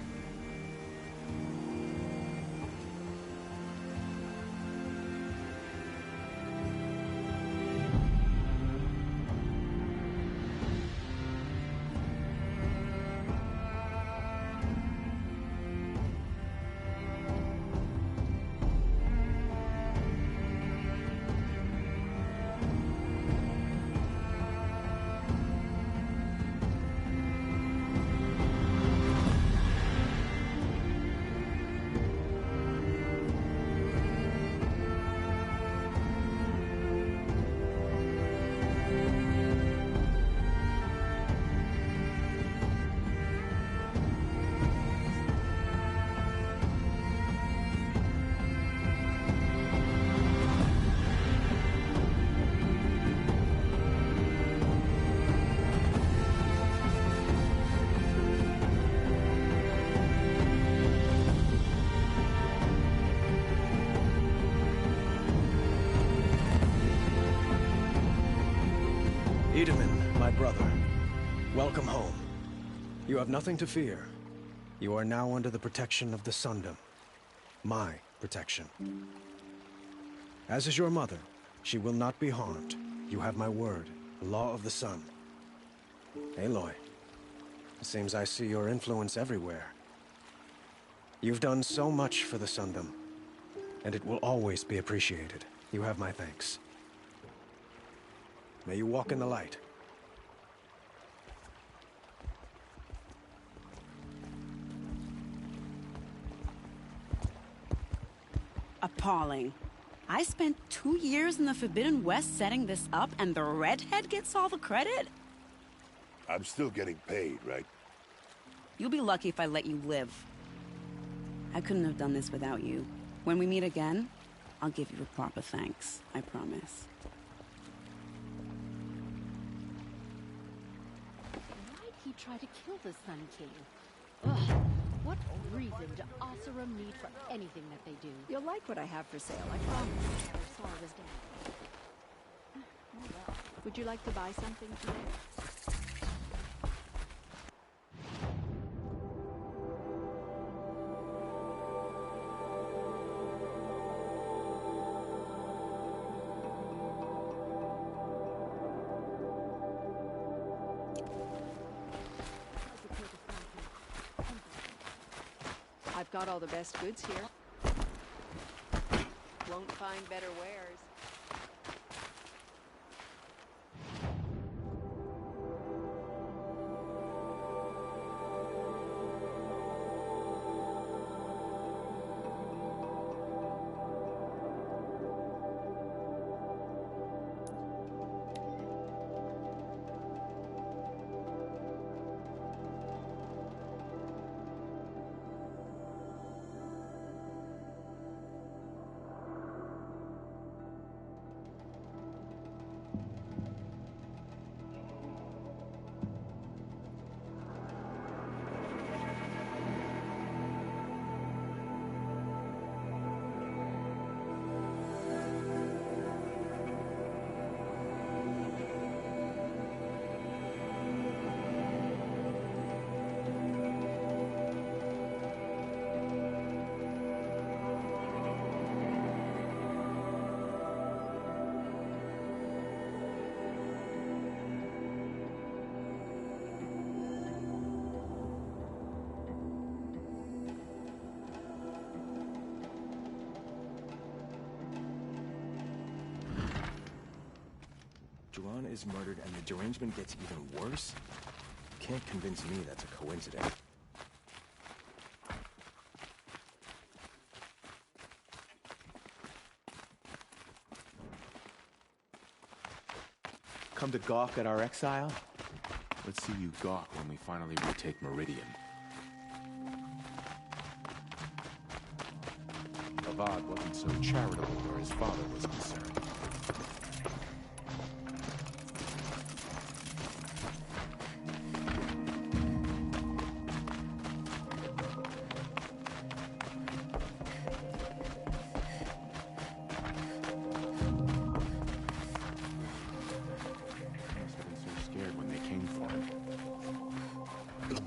Itaman, my brother, welcome home. You have nothing to fear. You are now under the protection of the Sundom. My protection. As is your mother, she will not be harmed. You have my word, the law of the sun. Aloy, it seems I see your influence everywhere. You've done so much for the Sundom, and it will always be appreciated. You have my thanks. May you walk in the light. Appalling. I spent 2 years in the Forbidden West setting this up, and the redhead gets all the credit? I'm still getting paid, right? You'll be lucky if I let you live. I couldn't have done this without you. When we meet again, I'll give you a proper thanks. I promise. Why'd he try to kill the Sun King? Ugh. What reason do Oseram need for anything that they do? You'll like what I have for sale, I promise. Never saw it as dad. Oh well. Would you like to buy something today? I've got all the best goods here. Won't find better wares. Juan is murdered and the derangement gets even worse? You can't convince me that's a coincidence. Come to gawk at our exile? Let's see you gawk when we finally retake Meridian. Avad wasn't so charitable where his father was concerned.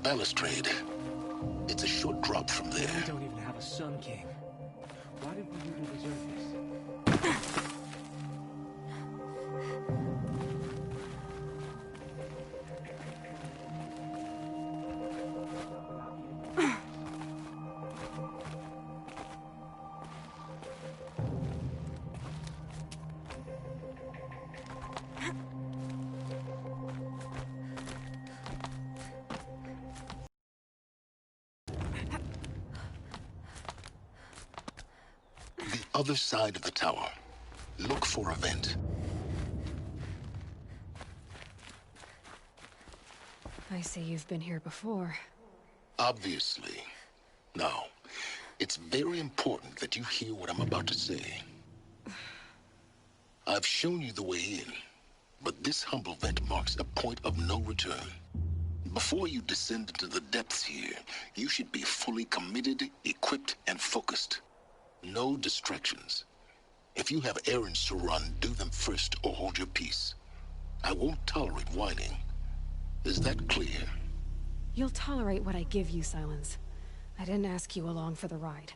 Balustrade. It's a short drop from there. We don't even have a Sun King. Why did we do to deserve this? Other side of the tower. Look for a vent. I see you've been here before. Obviously. Now, it's very important that you hear what I'm about to say. I've shown you the way in, but this humble vent marks a point of no return. Before you descend into the depths here, you should be fully committed, equipped, and focused. No distractions. If you have errands to run, do them first or hold your peace. I won't tolerate whining. Is that clear? You'll tolerate what I give you, Silence. I didn't ask you along for the ride.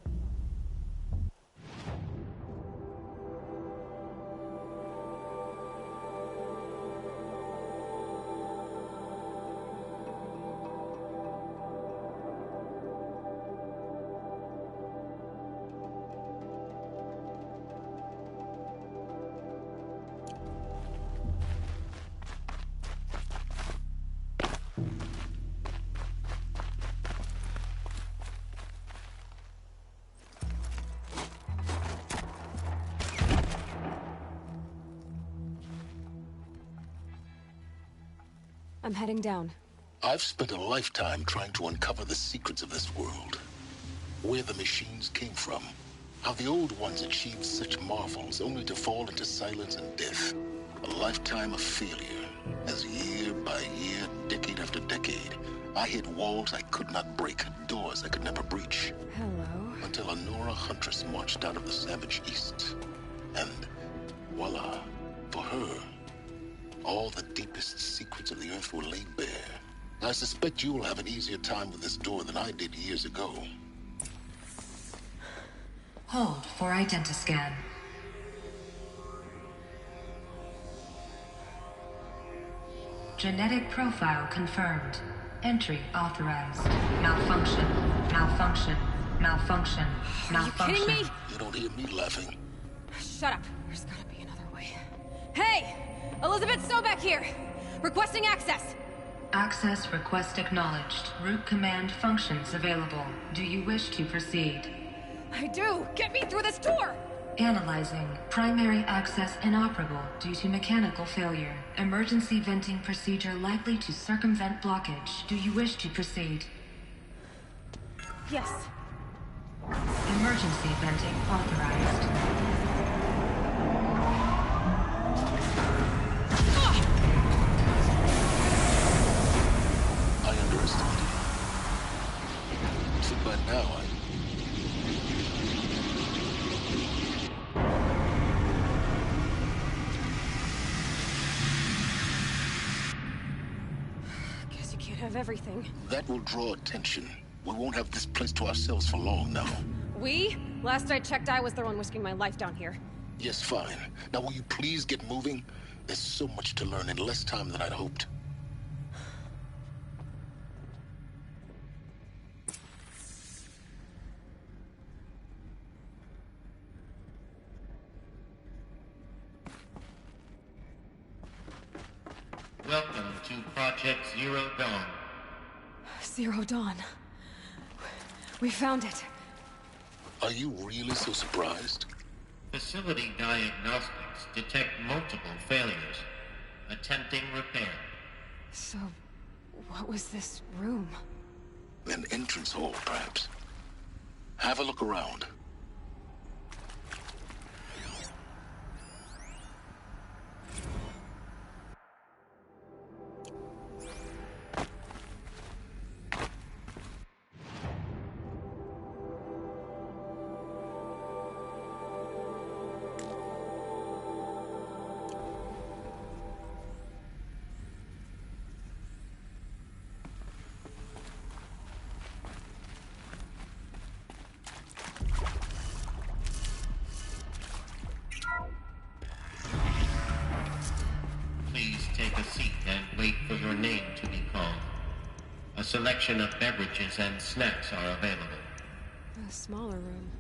I'm heading down. I've spent a lifetime trying to uncover the secrets of this world. Where the machines came from. How the old ones achieved such marvels only to fall into silence and death. A lifetime of failure. As year by year, decade after decade, I hit walls I could not break, doors I could never breach. Hello. Until a Nora huntress marched out of the savage east. And voila, for her, all the deepest secrets of the Earth were laid bare. I suspect you will have an easier time with this door than I did years ago. Hold for identiscan. Genetic profile confirmed. Entry authorized. Malfunction. Malfunction. Malfunction. Malfunction. Are you kidding me? You don't hear me laughing. Shut up. There's gotta be another way. Hey! Elizabeth Sobek here! Requesting access! Access request acknowledged. Root command functions available. Do you wish to proceed? I do! Get me through this door! Analyzing. Primary access inoperable due to mechanical failure. Emergency venting procedure likely to circumvent blockage. Do you wish to proceed? Yes. Emergency venting authorized. So by now, Guess you can't have everything. that will draw attention. We won't have this place to ourselves for long now. We? Last I checked, I was the one risking my life down here. Yes, fine. Now will you please get moving? There's so much to learn in less time than I'd hoped. Welcome to Project Zero Dawn. Zero Dawn. We found it. Are you really so surprised? Facility diagnostics detect multiple failures. Attempting repair. So, what was this room? An entrance hall, perhaps. Have a look around. Please take a seat and wait for your name to be called. A selection of beverages and snacks are available. A smaller room.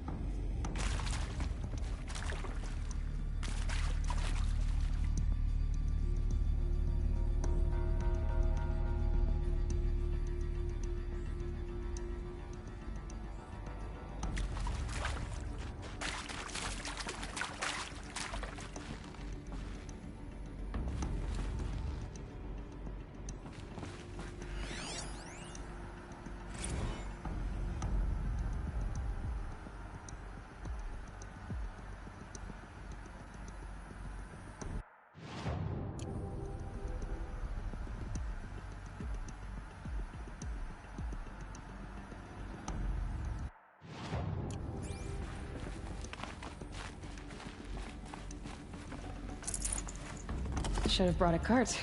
Should have brought a cart.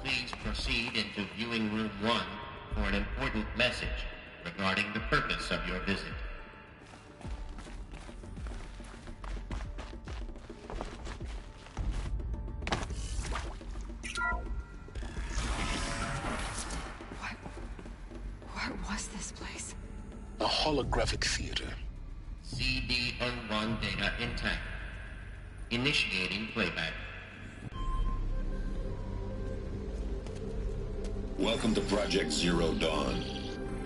Please proceed into viewing room 1 for an important message regarding the purpose of your visit. What was this place? A holographic theater. CD01 data intact. Initiating playback. Welcome to Project Zero Dawn.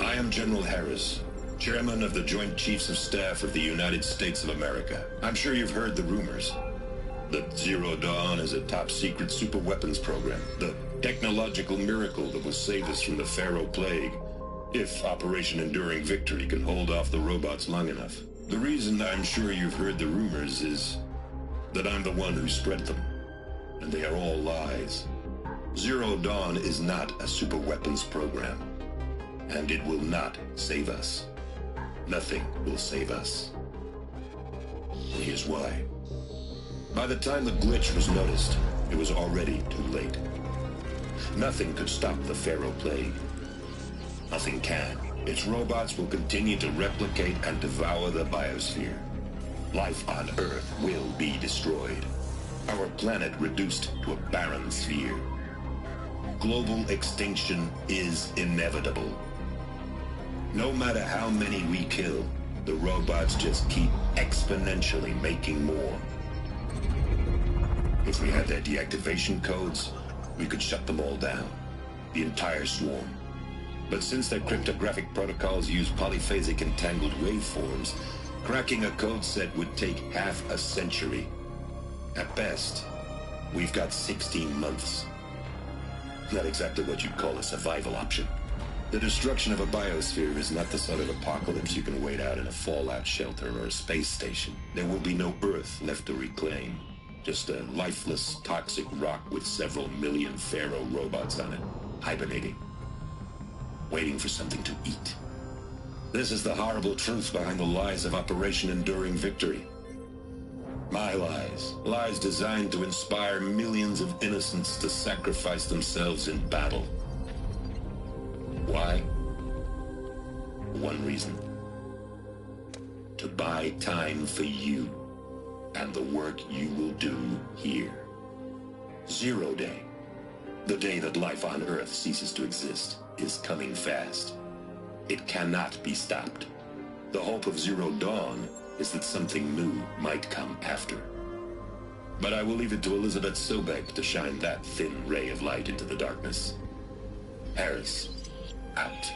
I am General Harris, Chairman of the Joint Chiefs of Staff of the United States of America. I'm sure you've heard the rumors that Zero Dawn is a top-secret super-weapons program, the technological miracle that will save us from the Pharaoh Plague, if Operation Enduring Victory can hold off the robots long enough. The reason I'm sure you've heard the rumors is that I'm the one who spread them, and they are all lies. Zero Dawn is not a super-weapons program, and it will not save us. Nothing will save us. And here's why. By the time the glitch was noticed, it was already too late. Nothing could stop the Pharaoh Plague. Nothing can. Its robots will continue to replicate and devour the biosphere. Life on Earth will be destroyed. Our planet reduced to a barren sphere. Global extinction is inevitable. No matter how many we kill, the robots just keep exponentially making more. If we had their deactivation codes, we could shut them all down. The entire swarm. But since their cryptographic protocols use polyphasic entangled waveforms, cracking a code set would take half a century. At best, we've got 16 months. Not exactly what you'd call a survival option. The destruction of a biosphere is not the sort of apocalypse you can wait out in a fallout shelter or a space station. There will be no Earth left to reclaim. Just a lifeless, toxic rock with several million Pharaoh robots on it, hibernating, waiting for something to eat. This is the horrible truth behind the lies of Operation Enduring Victory. My lies. Lies designed to inspire millions of innocents to sacrifice themselves in battle. Why? One reason. To buy time for you and the work you will do here. Zero Day. The day that life on Earth ceases to exist is coming fast. It cannot be stopped. The hope of Zero Dawn is that something new might come after. But I will leave it to Elizabeth Sobek to shine that thin ray of light into the darkness. Harris, out.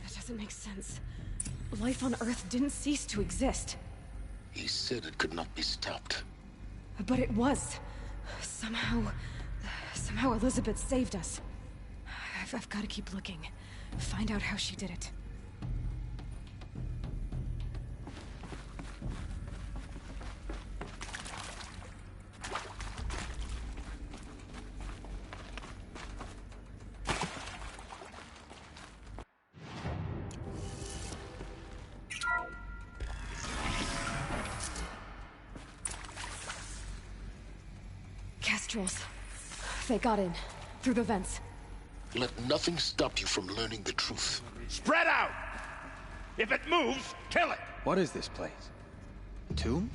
That doesn't make sense. Life on Earth didn't cease to exist. He said it could not be stopped. But it was. Somehow Elizabeth saved us. I've got to keep looking. Find out how she did it. Kestrels. They got in. Through the vents. Let nothing stop you from learning the truth. Spread out! If it moves, kill it! What is this place? A tomb?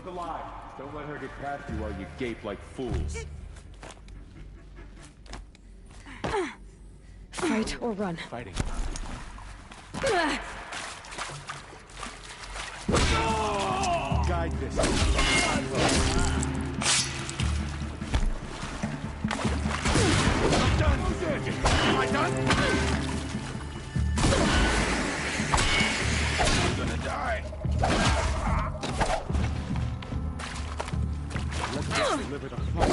Look alive. Don't let her get past you while you gape like fools. Fight or run. Fighting. Guide this. I'm done, surgeon. Am I done? I'm gonna die. Let's get delivered on fire.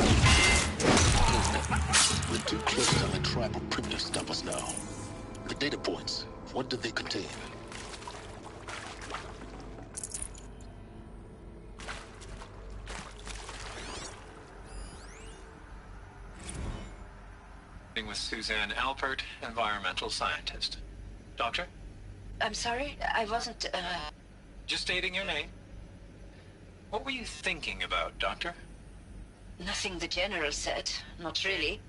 We're too close to the tribal primitive to stop us now. The data points, what do they contain? With Suzanne Alpert, environmental scientist. Doctor? I'm sorry, I wasn't, Just stating your name. What were you thinking about, Doctor? Nothing the General said, not really.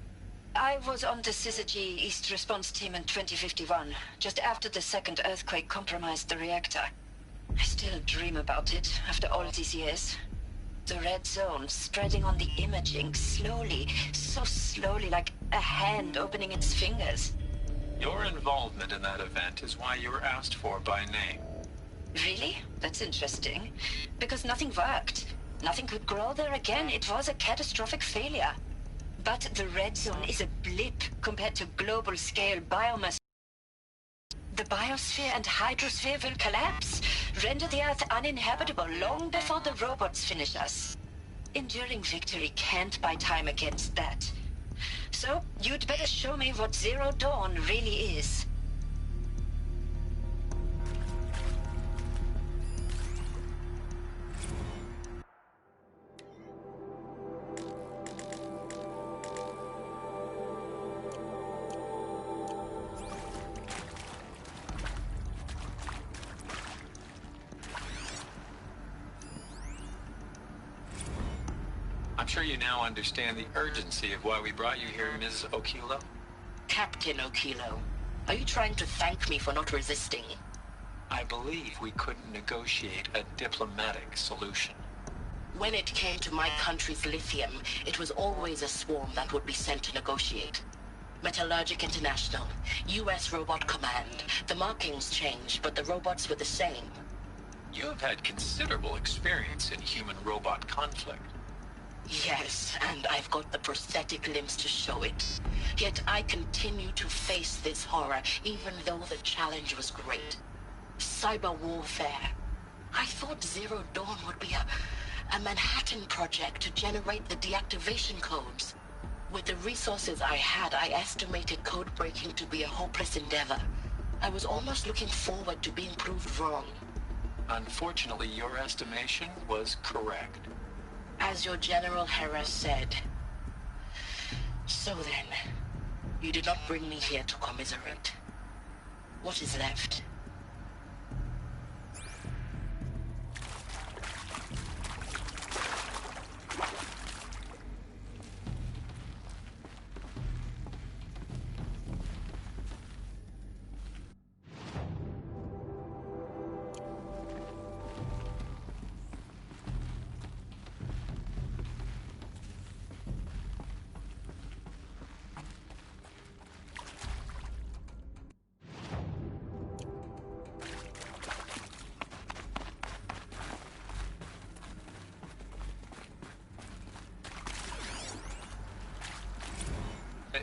I was on the Syzygy East Response Team in 2051, just after the second earthquake compromised the reactor. I still dream about it, after all these years. The red zone spreading on the imaging, slowly, so slowly, like a hand opening its fingers. Your involvement in that event is why you were asked for by name. Really? That's interesting. Because nothing worked. Nothing could grow there again. It was a catastrophic failure. But the red zone is a blip compared to global-scale biomass. The biosphere and hydrosphere will collapse, render the Earth uninhabitable long before the robots finish us. Enduring victory can't buy time against that. So, you'd better show me what Zero Dawn really is. I'm sure you now understand the urgency of why we brought you here, Ms. Okilo. Captain Okilo, are you trying to thank me for not resisting? I believe we couldn't negotiate a diplomatic solution. When it came to my country's lithium, it was always a swarm that would be sent to negotiate. Metallurgic International, U.S. Robot Command. The markings changed, but the robots were the same. You have had considerable experience in human-robot conflict. Yes, and I've got the prosthetic limbs to show it. Yet I continue to face this horror, even though the challenge was great. Cyber warfare. I thought Zero Dawn would be a Manhattan project to generate the deactivation codes. With the resources I had, I estimated code breaking to be a hopeless endeavor. I was almost looking forward to being proved wrong. Unfortunately, your estimation was correct. As your General Hera said. So then, you did not bring me here to commiserate. What is left?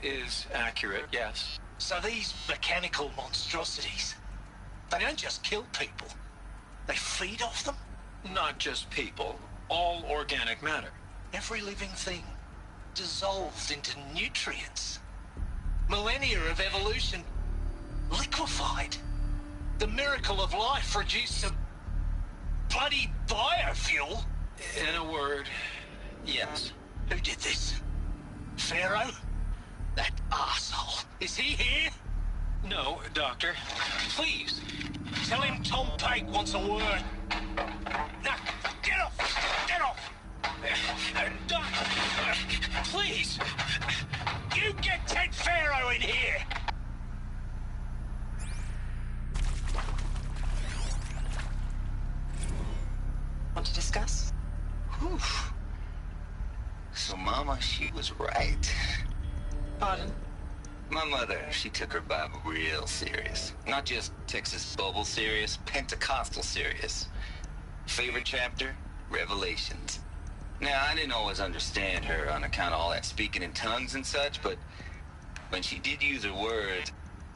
Is accurate, yes. So these mechanical monstrosities, they don't just kill people, they feed off them? Not just people, all organic matter. Every living thing dissolved into nutrients. Millennia of evolution liquefied. The miracle of life reduced to bloody biofuel. In a word, yes. Who did this? Pharaoh? That arsehole. Is he here? No, Doctor. Please, tell him Tom Pake wants a word. Now, get off! Get off! Doc, please! You get Ted Pharaoh in here! Want to discuss? Whew. So Mama, she was right. Pardon? My mother, she took her Bible real serious. Not just Texas Bubble serious, Pentecostal serious. Favorite chapter? Revelations. Now, I didn't always understand her on account of all that speaking in tongues and such, but when she did use her words,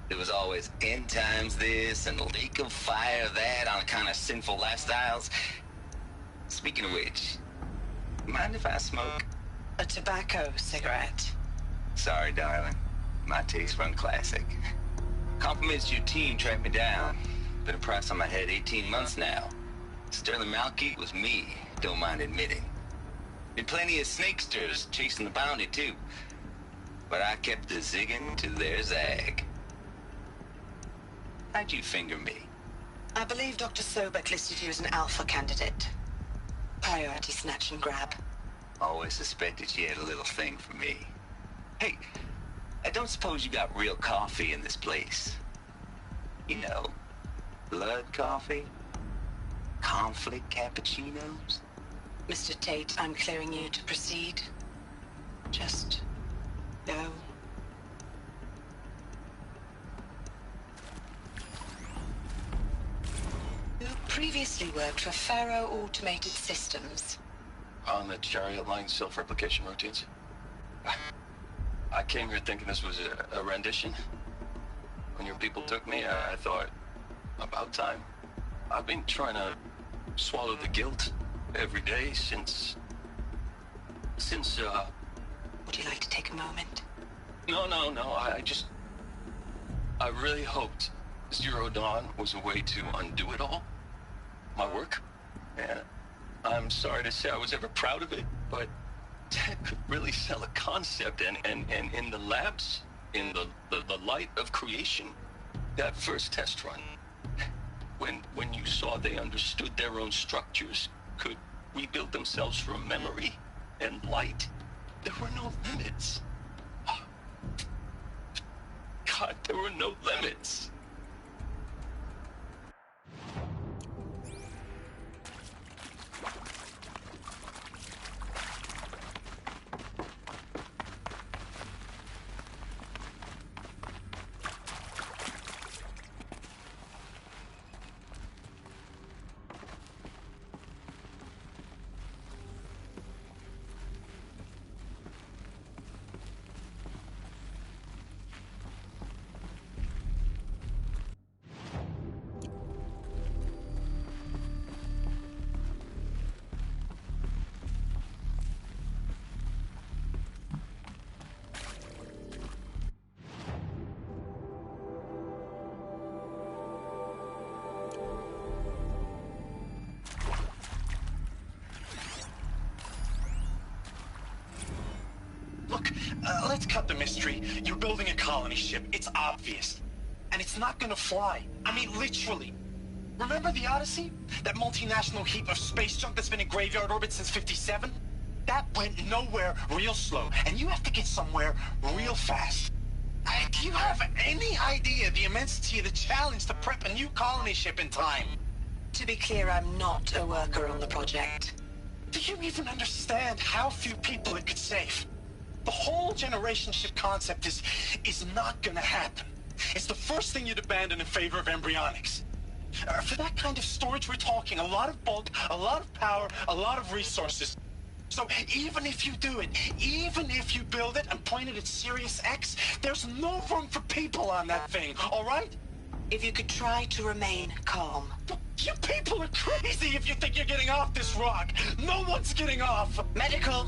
there was always end times this and lake of fire that on account of sinful lifestyles. Speaking of which, mind if I smoke? A tobacco cigarette. Sorry, darling. My taste run classic. Compliments your team tracked me down. Been a price on my head 18 months now. Sterling Malky was me, don't mind admitting. Been plenty of snakesters chasing the bounty too. But I kept the zigging to their zag. How'd you finger me? I believe Dr. Sobek listed you as an alpha candidate. Priority snatch and grab. Always suspected she had a little thing for me. Hey, I don't suppose you got real coffee in this place? You know, blood coffee? Conflict cappuccinos? Mr. Tate, I'm clearing you to proceed. Just go. You previously worked for Faro Automated Systems. On the chariot line self-replication routines? I came here thinking this was a rendition. When your people took me, I thought, about time. I've been trying to swallow the guilt every day since... Would you like to take a moment? No, I really hoped Zero Dawn was a way to undo it all. My work. And I'm sorry to say I was ever proud of it, but Ted could really sell a concept, and in the labs, in the light of creation, that first test run, when you saw they understood their own structures, could rebuild themselves from memory and light, there were no limits. God, there were no limits. Let's cut the mystery. You're building a colony ship. It's obvious. And it's not gonna fly. I mean, literally. Remember the Odyssey? That multinational heap of space junk that's been in graveyard orbit since '57? That went nowhere real slow. And you have to get somewhere real fast. Do you have any idea the immensity of the challenge to prep a new colony ship in time? To be clear, I'm not a worker on the project. Do you even understand how few people it could save? The whole generation ship concept is not gonna happen. It's the first thing you'd abandon in favor of embryonics. For that kind of storage, we're talking a lot of bulk, a lot of power, a lot of resources. So even if you do it, even if you build it and point it at Sirius X, there's no room for people on that thing, all right? If you could try to remain calm. You people are crazy if you think you're getting off this rock. No one's getting off. Medical.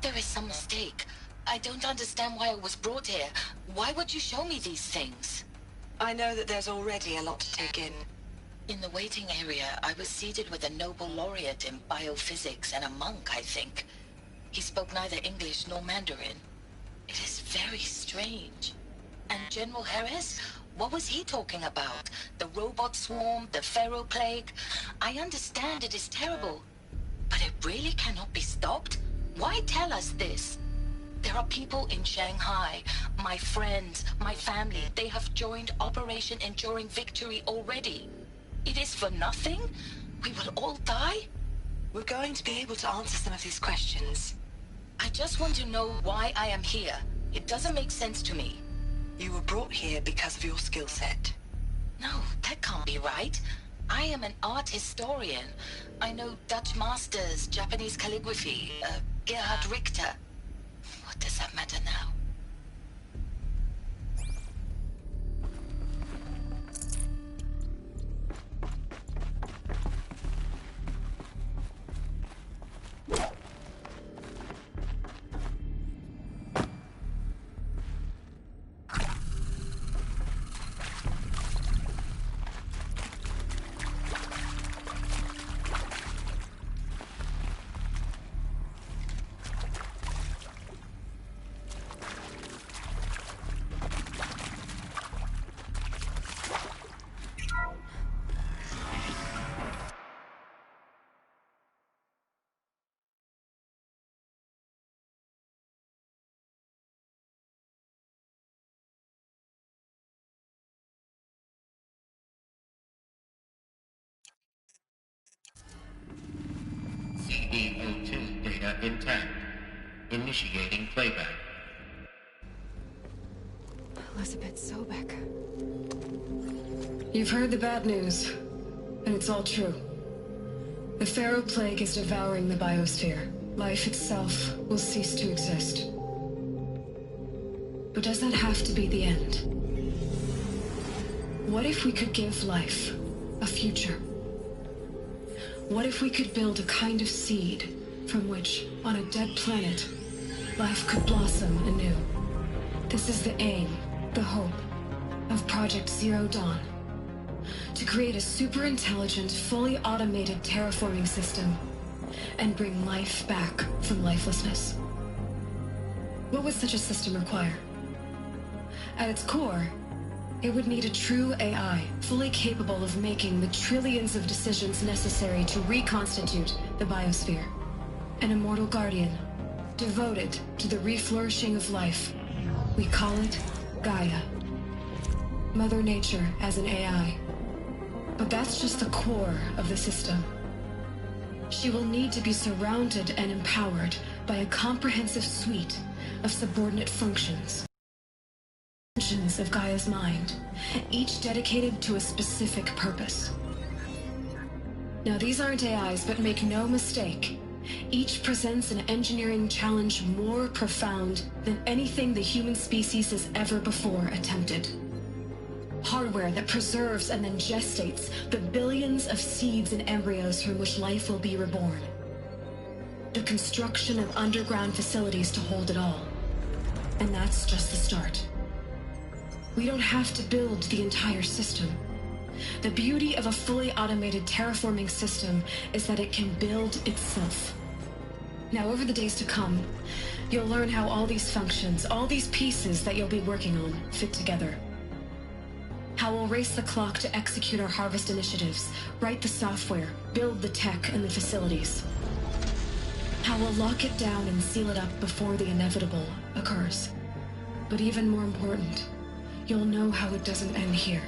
there is some mistake. I don't understand why I was brought here. Why would you show me these things? I know that there's already a lot to take in. In the waiting area, I was seated with a Nobel laureate in biophysics and a monk, I think. He spoke neither English nor Mandarin. It is very strange. And General Harris? What was he talking about? The robot swarm, the Pharaoh plague? I understand it is terrible, but it really cannot be stopped? Why tell us this? There are people in Shanghai, my friends, my family. They have joined Operation Enduring Victory already. It is for nothing? We will all die? We're going to be able to answer some of these questions. I just want to know why I am here. It doesn't make sense to me. You were brought here because of your skill set. No, that can't be right. I am an art historian. I know Dutch masters, Japanese calligraphy, Gerhard Richter. What does that matter now? CD02 data intact. Initiating playback. Elizabeth Sobek. You've heard the bad news, and it's all true. The Pharaoh plague is devouring the biosphere. Life itself will cease to exist. But does that have to be the end? What if we could give life a future? What if we could build a kind of seed from which, on a dead planet, life could blossom anew? This is the aim, the hope, of Project Zero Dawn. To create a super-intelligent, fully automated terraforming system and bring life back from lifelessness. What would such a system require? At its core, it would need a true AI, fully capable of making the trillions of decisions necessary to reconstitute the biosphere. An immortal guardian, devoted to the reflourishing of life. We call it Gaia. Mother Nature as an AI. But that's just the core of the system. She will need to be surrounded and empowered by a comprehensive suite of subordinate functions. Of Gaia's mind, each dedicated to a specific purpose. Now these aren't AIs, but make no mistake, each presents an engineering challenge more profound than anything the human species has ever before attempted. Hardware that preserves and then gestates the billions of seeds and embryos from which life will be reborn. The construction of underground facilities to hold it all. And that's just the start. We don't have to build the entire system. The beauty of a fully automated terraforming system is that it can build itself. Now, over the days to come, you'll learn how all these functions, all these pieces that you'll be working on, fit together. How we'll race the clock to execute our harvest initiatives, write the software, build the tech and the facilities. How we'll lock it down and seal it up before the inevitable occurs. But even more important, you'll know how it doesn't end here.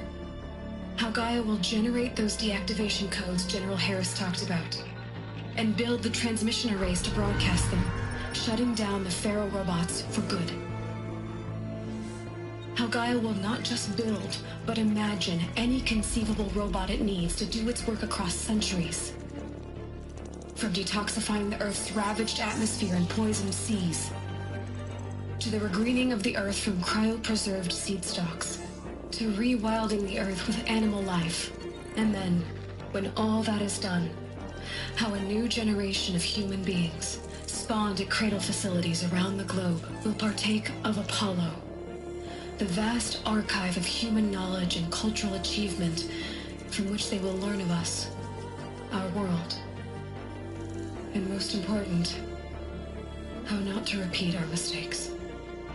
How Gaia will generate those deactivation codes General Harris talked about, and build the transmission arrays to broadcast them, shutting down the Pharaoh robots for good. How Gaia will not just build, but imagine any conceivable robot it needs to do its work across centuries. From detoxifying the Earth's ravaged atmosphere and poisoned seas, to the regreening of the Earth from cryopreserved seed stalks, to rewilding the Earth with animal life. And then, when all that is done, how a new generation of human beings, spawned at cradle facilities around the globe, will partake of Apollo, the vast archive of human knowledge and cultural achievement from which they will learn of us, our world, and most important, how not to repeat our mistakes.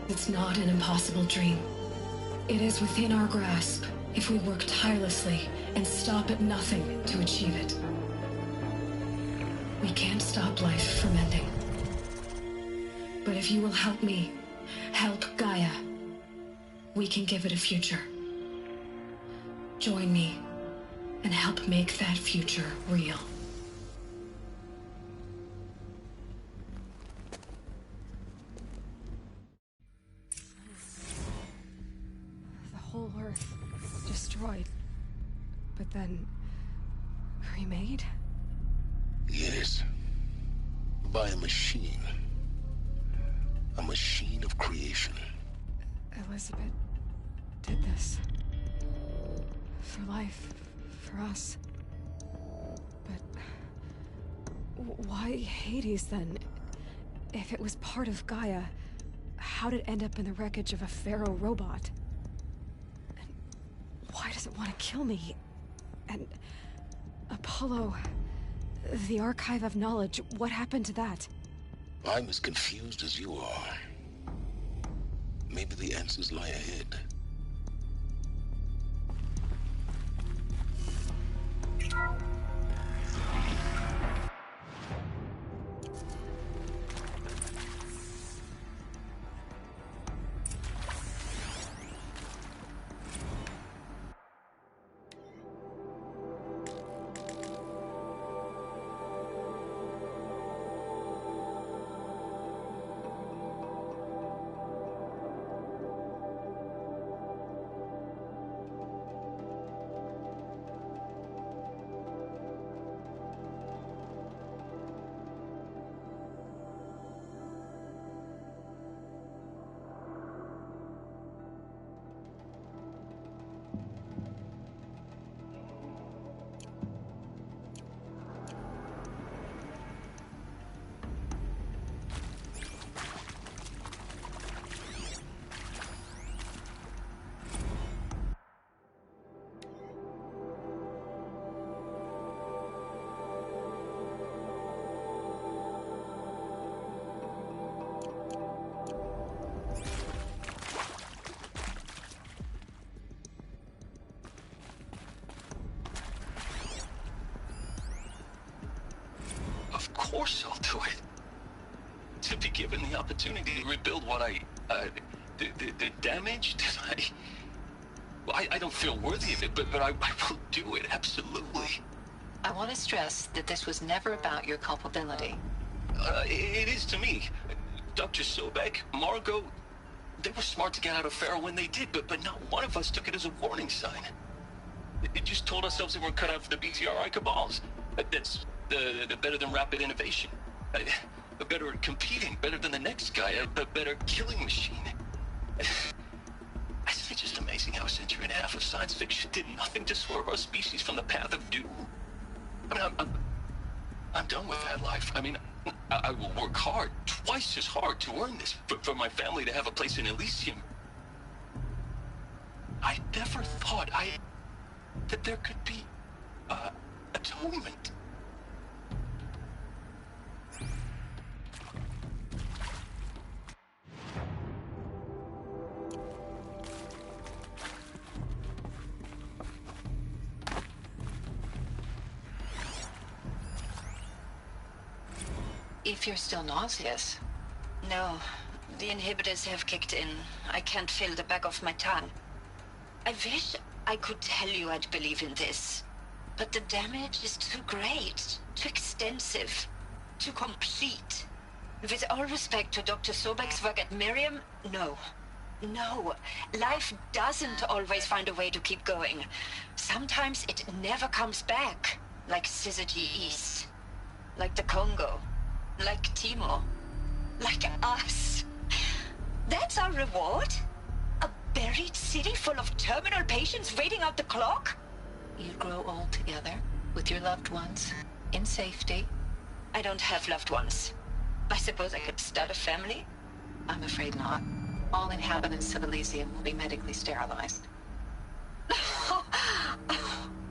It's not an impossible dream. It is within our grasp if we work tirelessly and stop at nothing to achieve it. We can't stop life from ending. But if you will help me, help Gaia, we can give it a future. Join me and help make that future real. The whole Earth destroyed, but then remade? Yes. By a machine. A machine of creation. Elizabeth did this. For life, for us. But why Hades then? If it was part of Gaia, how'd it end up in the wreckage of a Pharaoh robot? And why does it want to kill me? And Apollo, the Archive of Knowledge, what happened to that? I'm as confused as you are. Maybe the answers lie ahead. Of course I'll do it. To be given the opportunity to rebuild what the damage that I don't feel worthy of it, but I will do it, absolutely. I want to stress that this was never about your culpability. It is to me. Dr. Sobek, Margot, they were smart to get out of Pharaoh when they did, but not one of us took it as a warning sign. It just told ourselves that we're cut out for the BTRI cabals. That's the better than rapid innovation. Better at competing, better than the next guy, a better killing machine. It's just amazing how a century and a half of science fiction did nothing to swerve our species from the path of doom. I mean, I'm done with that life. I mean, I will work hard, twice as hard to earn this, for my family to have a place in Elysium. I never thought that there could be atonement. If you're still nauseous. No, the inhibitors have kicked in. I can't feel the back of my tongue. I wish I could tell you I'd believe in this. But the damage is too great, too extensive, too complete. With all respect to Dr. Sobek's work at Miriam, no. No, life doesn't always find a way to keep going. Sometimes it never comes back, like Syzygy East, like the Congo. Like Timo. Like us. That's our reward? A buried city full of terminal patients waiting out the clock? You grow old together, with your loved ones, in safety. I don't have loved ones. I suppose I could start a family? I'm afraid not. All inhabitants of Elysium will be medically sterilized.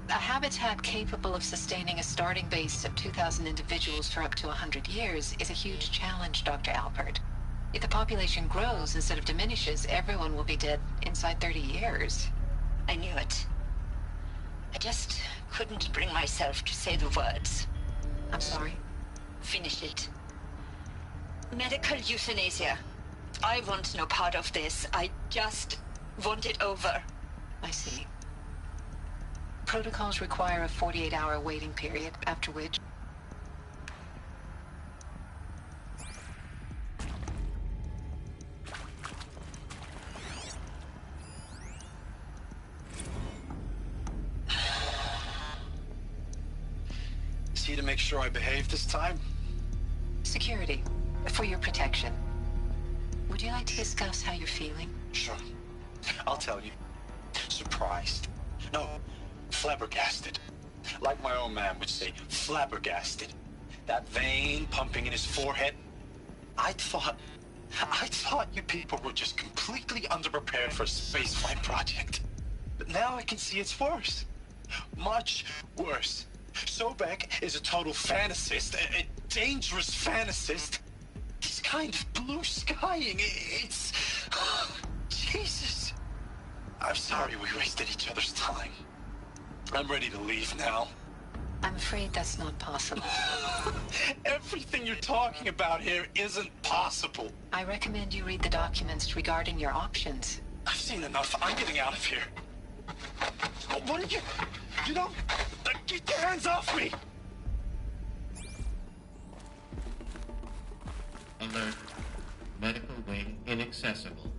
A habitat capable of sustaining a starting base of 2,000 individuals for up to 100 years is a huge challenge, Dr. Alpert. If the population grows instead of diminishes, everyone will be dead inside 30 years. I knew it. I just couldn't bring myself to say the words. I'm sorry? Finish it. Medical euthanasia. I want no part of this. I just want it over. I see. Protocols require a 48-hour waiting period, after which... See to make sure I behave this time? Security, for your protection. Would you like to discuss how you're feeling? Sure. I'll tell you. Surprised. No, flabbergasted. Like my old man would say, flabbergasted. That vein pumping in his forehead. I thought you people were just completely underprepared for a spaceflight project. But now I can see it's worse. Much worse. Sobek is a total fantasist, a dangerous fantasist. He's kind of blue skying. It's... Jesus. I'm sorry we wasted each other's time. I'm ready to leave now. I'm afraid that's not possible. Everything you're talking about here isn't possible. I recommend you read the documents regarding your options. I've seen enough. I'm getting out of here. What are you... You don't... Get your hands off me! Alert. Medical wing inaccessible.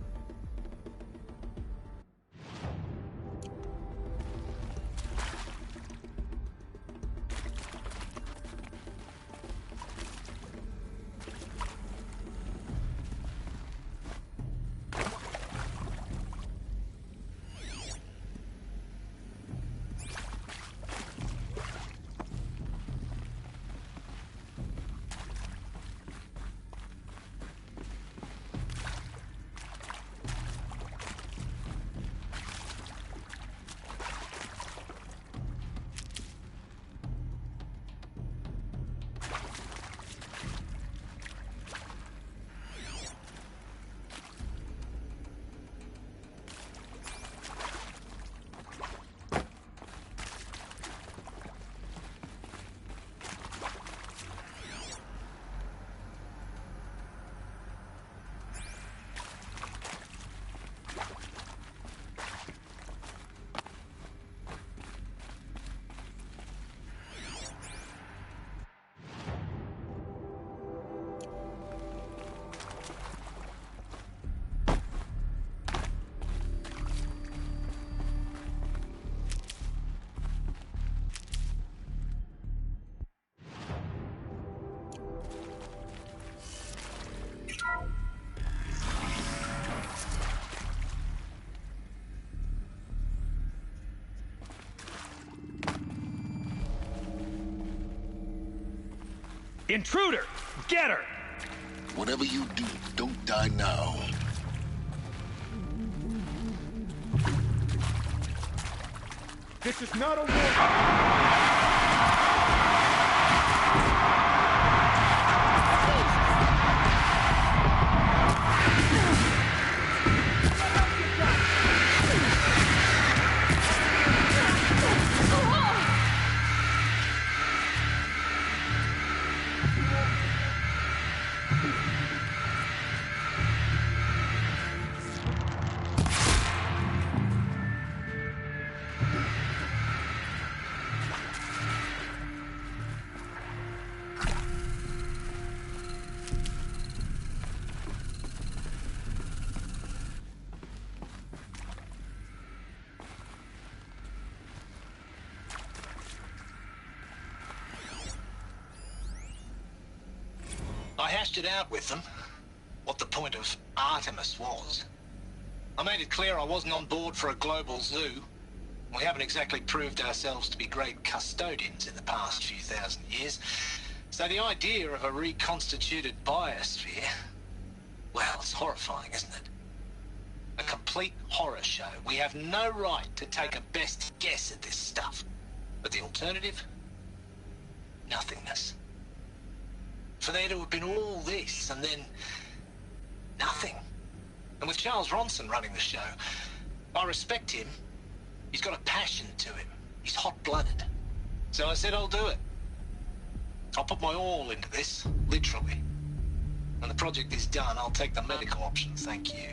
Intruder! Get her! Whatever you do, don't die now. This is not a war. I hashed it out with them, what the point of Artemis was. I made it clear I wasn't on board for a global zoo. We haven't exactly proved ourselves to be great custodians in the past few thousand years. So the idea of a reconstituted biosphere, well, it's horrifying, isn't it? A complete horror show. We have no right to take a best guess at this stuff. But the alternative? Nothingness. For there to have been all this and then nothing. And with Charles Ronson running the show, I respect him. He's got a passion to him. He's hot-blooded. So I said I'll do it. I'll put my all into this, literally. When the project is done, I'll take the medical option, thank you.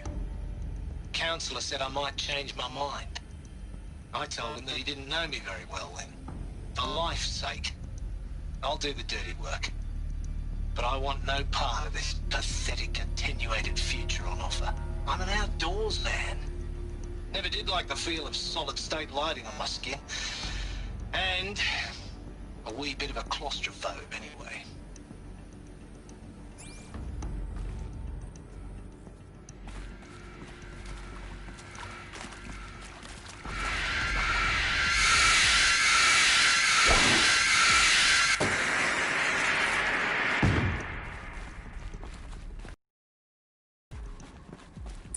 Counselor said I might change my mind. I told him that he didn't know me very well then. For life's sake, I'll do the dirty work. But I want no part of this pathetic, attenuated future on offer. I'm an outdoors man. Never did like the feel of solid-state lighting on my skin. And a wee bit of a claustrophobe, anyway.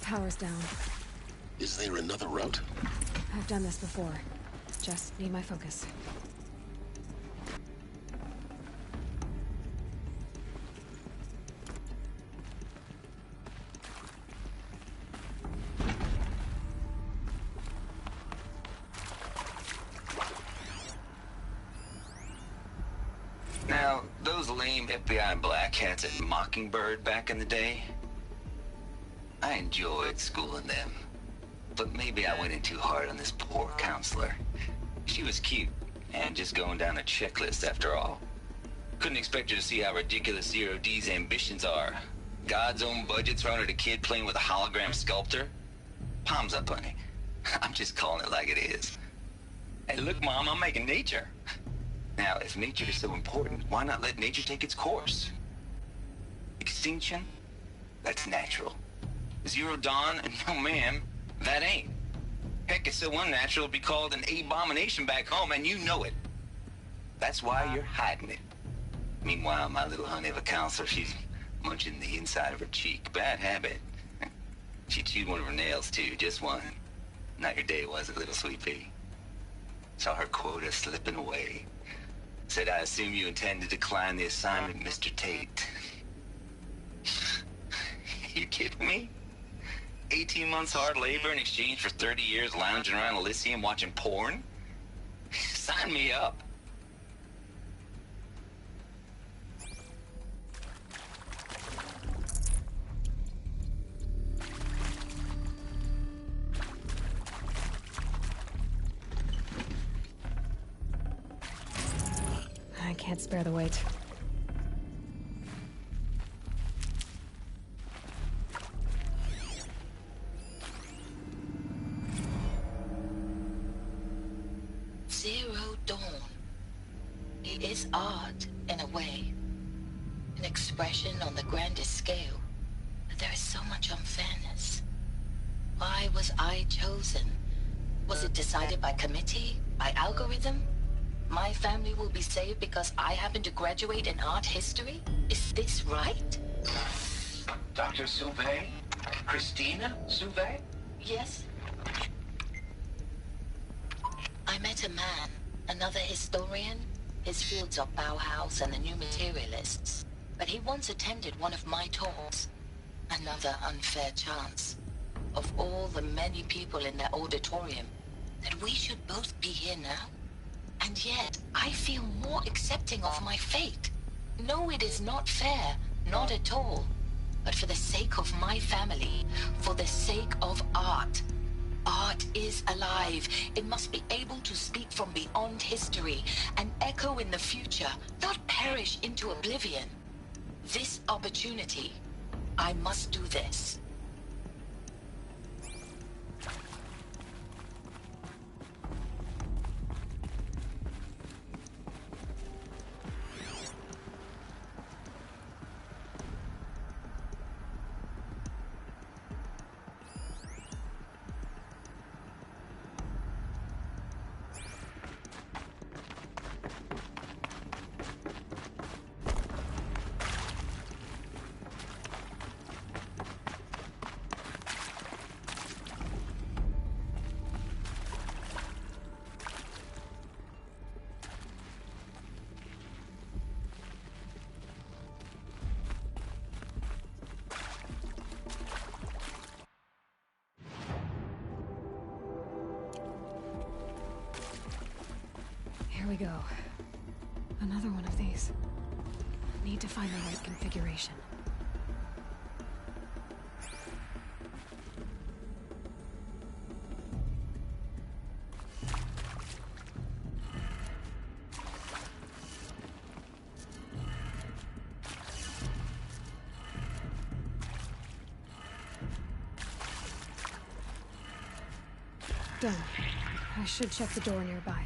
Power's down. Is there another route? I've done this before. Just need my focus. Now, those lame FBI black hats at Mockingbird back in the day, I enjoyed schooling them. But maybe I went in too hard on this poor counselor. She was cute, and just going down a checklist after all. Couldn't expect her to see how ridiculous Zero D's ambitions are. God's own budget thrown at a kid playing with a hologram sculptor? Palms up, honey. I'm just calling it like it is. Hey, look, Mom, I'm making nature. Now, if nature is so important, why not let nature take its course? Extinction? That's natural. Zero Dawn? No, ma'am. That ain't. Heck, it's so unnatural to be called an abomination back home, and you know it. That's why you're hiding it. Meanwhile, my little honey of a counselor, she's munching the inside of her cheek. Bad habit. She chewed one of her nails, too. Just one. Not your day, was it, little sweet pea? Saw her quota slipping away. Said, I assume you intend to decline the assignment, Mr. Tate. You kidding me? 18 months hard labor in exchange for 30 years lounging around Elysium watching porn? Sign me up. I can't spare the weight. Zero Dawn. It is art, in a way. An expression on the grandest scale. But there is so much unfairness. Why was I chosen? Was it decided by committee? By algorithm? My family will be saved because I happen to graduate in art history? Is this right? Dr. Sauvé? Christina Sauvé? Yes. I met a man, another historian. His fields are Bauhaus and the New Materialists. But he once attended one of my talks. Another unfair chance. Of all the many people in that auditorium, that we should both be here now. And yet, I feel more accepting of my fate. No, it is not fair. Not at all. But for the sake of my family, for the sake of art. Art is alive. It must be able to speak from beyond history and echo in the future, not perish into oblivion. This opportunity, I must do this. Here we go. Another one of these. Need to find the right configuration. Done. I should check the door nearby.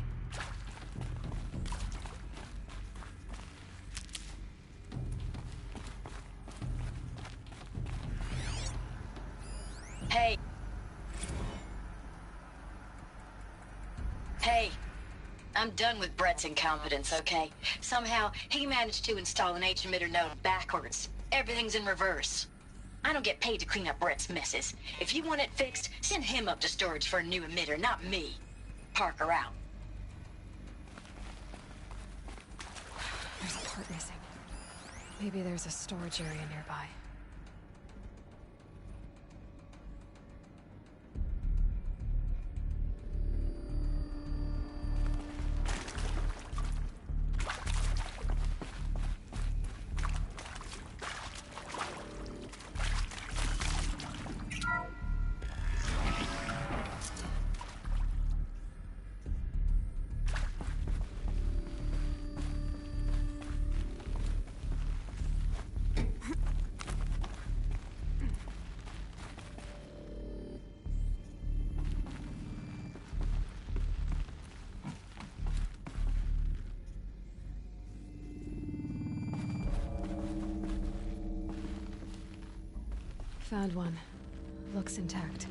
Hey. Hey. I'm done with Brett's incompetence, okay? Somehow, he managed to install an H-emitter node backwards. Everything's in reverse. I don't get paid to clean up Brett's messes. If you want it fixed, send him up to storage for a new emitter, not me. Parker out. There's a part missing. Maybe there's a storage area nearby. Found one. Looks intact.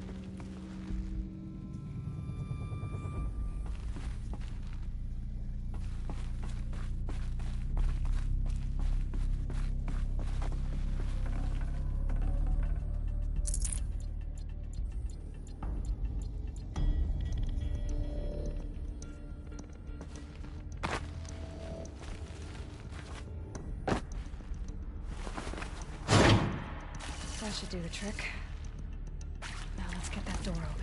That should do the trick. Now let's get that door open.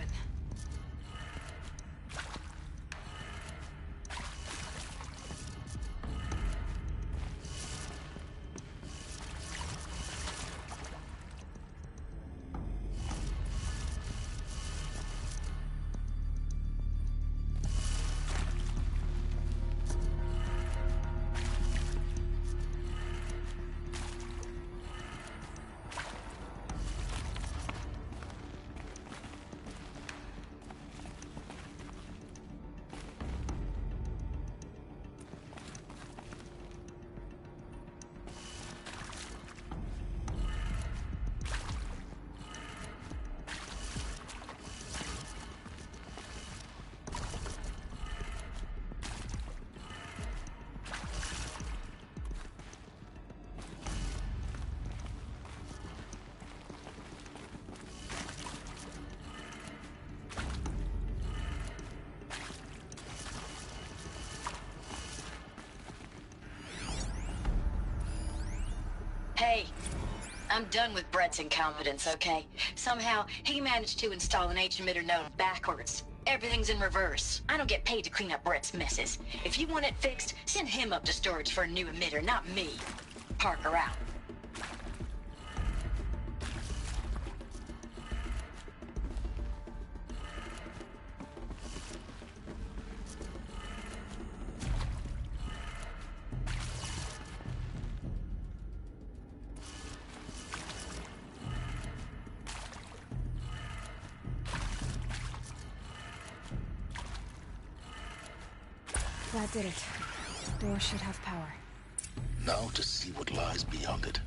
Hey, I'm done with Brett's incompetence, okay? Somehow, he managed to install an H-emitter node backwards. Everything's in reverse. I don't get paid to clean up Brett's messes. If you want it fixed, send him up to storage for a new emitter, not me. Parker out. That did it. Door should have power. Now to see what lies beyond it.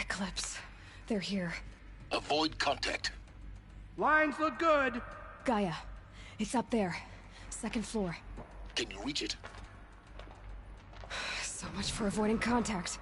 Eclipse. They're here. Avoid contact. Lines look good. Gaia. It's up there. Second floor. Can you reach it? So much for avoiding contact.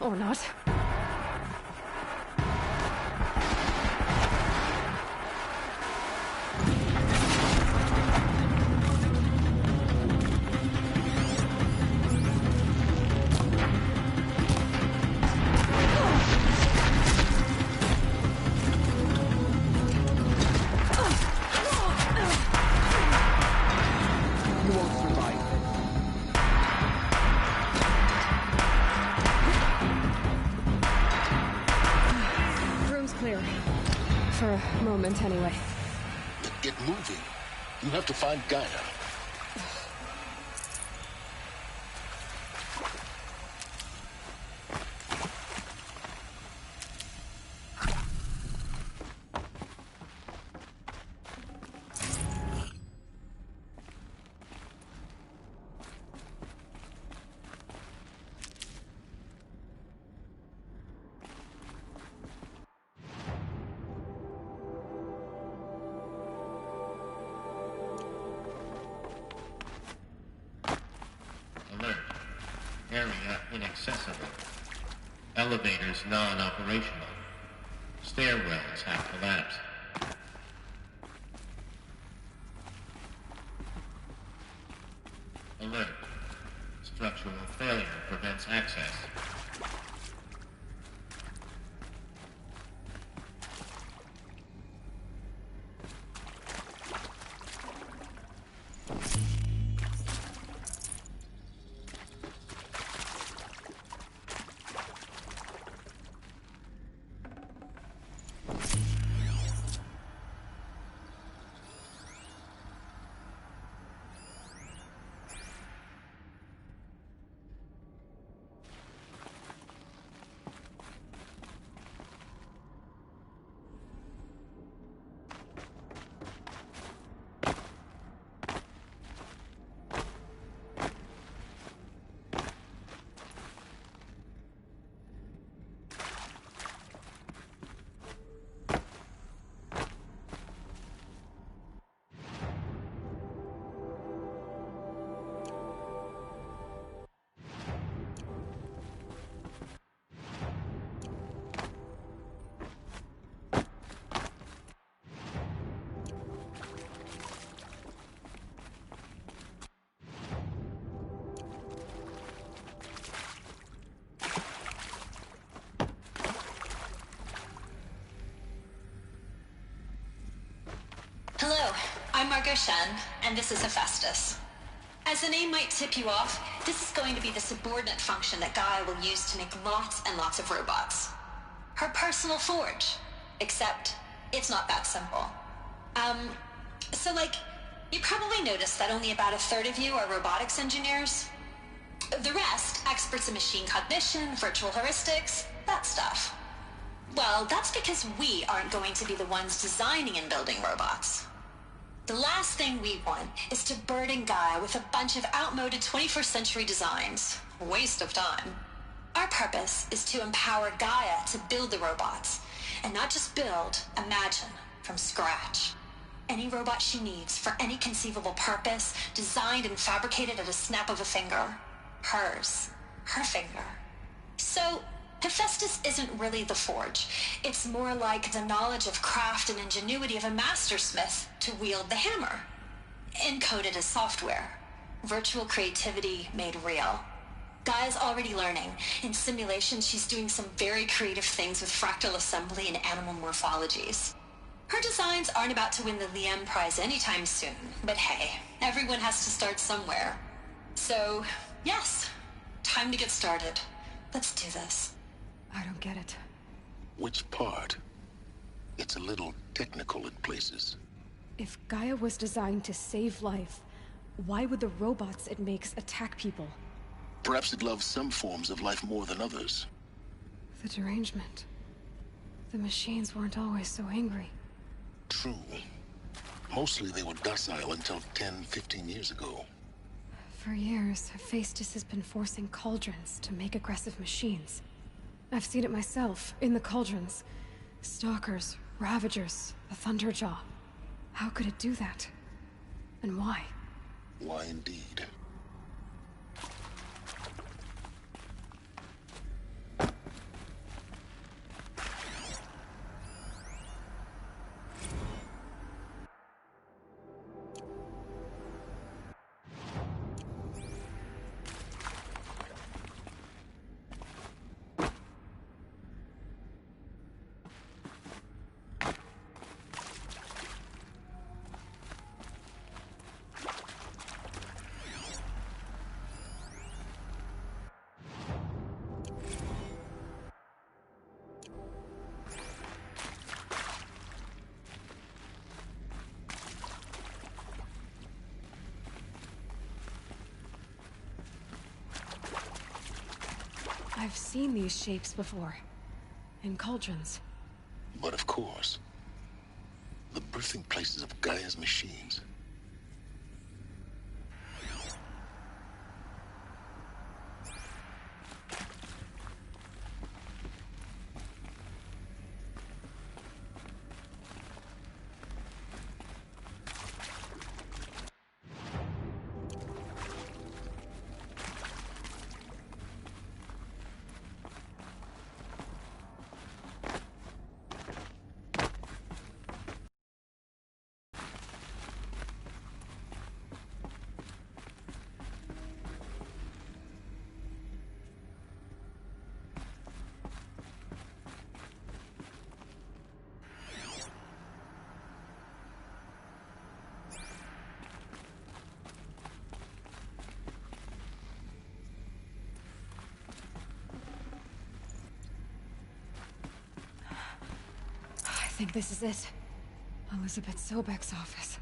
Or not. For a moment, anyway. Then get moving. You have to find Gaia. Area inaccessible. Elevators non-operational. Stairwells have collapsed. Alert. Structural failure prevents access. Hello, I'm Margot Shen, and this is Hephaestus. As the name might tip you off, this is going to be the subordinate function that Gaia will use to make lots and lots of robots. Her personal forge. Except, it's not that simple. You probably noticed that only about a third of you are robotics engineers. The rest, experts in machine cognition, virtual heuristics, that stuff. Well, that's because we aren't going to be the ones designing and building robots. The last thing we want is to burden Gaia with a bunch of outmoded 21st century designs. Waste of time. Our purpose is to empower Gaia to build the robots. And not just build, imagine, from scratch. Any robot she needs for any conceivable purpose, designed and fabricated at a snap of a finger. Hers. Her finger. So, Hephaestus isn't really the forge. It's more like the knowledge of craft and ingenuity of a mastersmith to wield the hammer. Encoded as software. Virtual creativity made real. Gaia's already learning. In simulations, she's doing some very creative things with fractal assembly and animal morphologies. Her designs aren't about to win the Liam Prize anytime soon, but hey, everyone has to start somewhere. So, yes, time to get started. Let's do this. I don't get it. Which part? It's a little technical in places. If Gaia was designed to save life, why would the robots it makes attack people? Perhaps it loves some forms of life more than others. The derangement. The machines weren't always so angry. True. Mostly they were docile until 10, 15 years ago. For years, Hephaestus has been forcing cauldrons to make aggressive machines. I've seen it myself, in the cauldrons. Stalkers, Ravagers, the Thunderjaw. How could it do that? And why? Why indeed? I've seen these shapes before. In cauldrons. But of course, the birthing places of Gaia's machines. I think this is it. Elizabeth Sobek's office.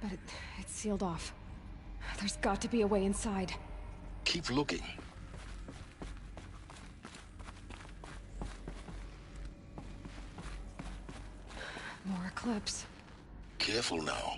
But it's sealed off. There's got to be a way inside. Keep looking. More eclipse. Careful now.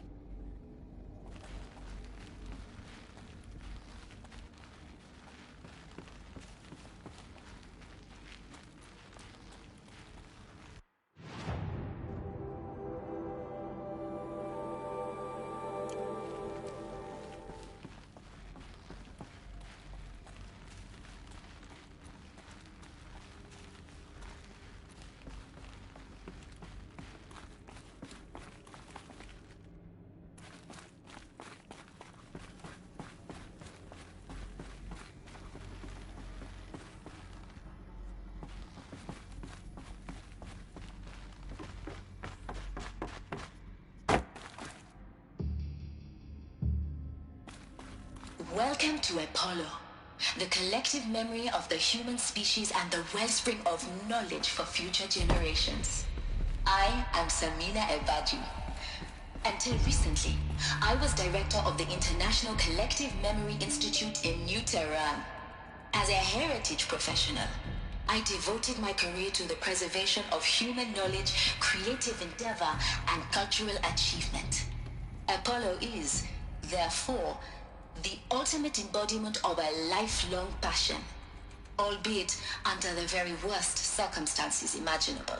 Welcome to Apollo, the collective memory of the human species and the wellspring of knowledge for future generations. I am Samina Ebaji. Until recently, I was director of the International Collective Memory Institute in New Tehran. As a heritage professional, I devoted my career to the preservation of human knowledge, creative endeavor, and cultural achievement. Apollo is, therefore, the ultimate embodiment of a lifelong passion, albeit under the very worst circumstances imaginable.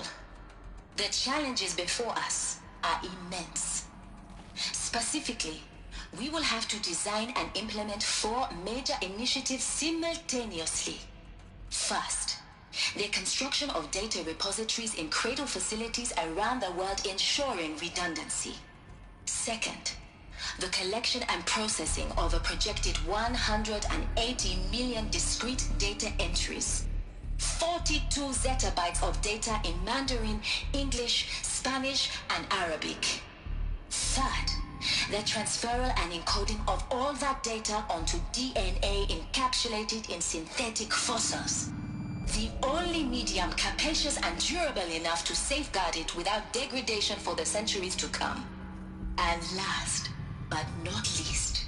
The challenges before us are immense. Specifically, we will have to design and implement 4 major initiatives simultaneously. First, the construction of data repositories in cradle facilities around the world, ensuring redundancy. Second, the collection and processing of a projected 180 million discrete data entries. 42 zettabytes of data in Mandarin, English, Spanish, and Arabic. Third, the transferal and encoding of all that data onto DNA encapsulated in synthetic fossils. The only medium capacious and durable enough to safeguard it without degradation for the centuries to come. And last, but not least,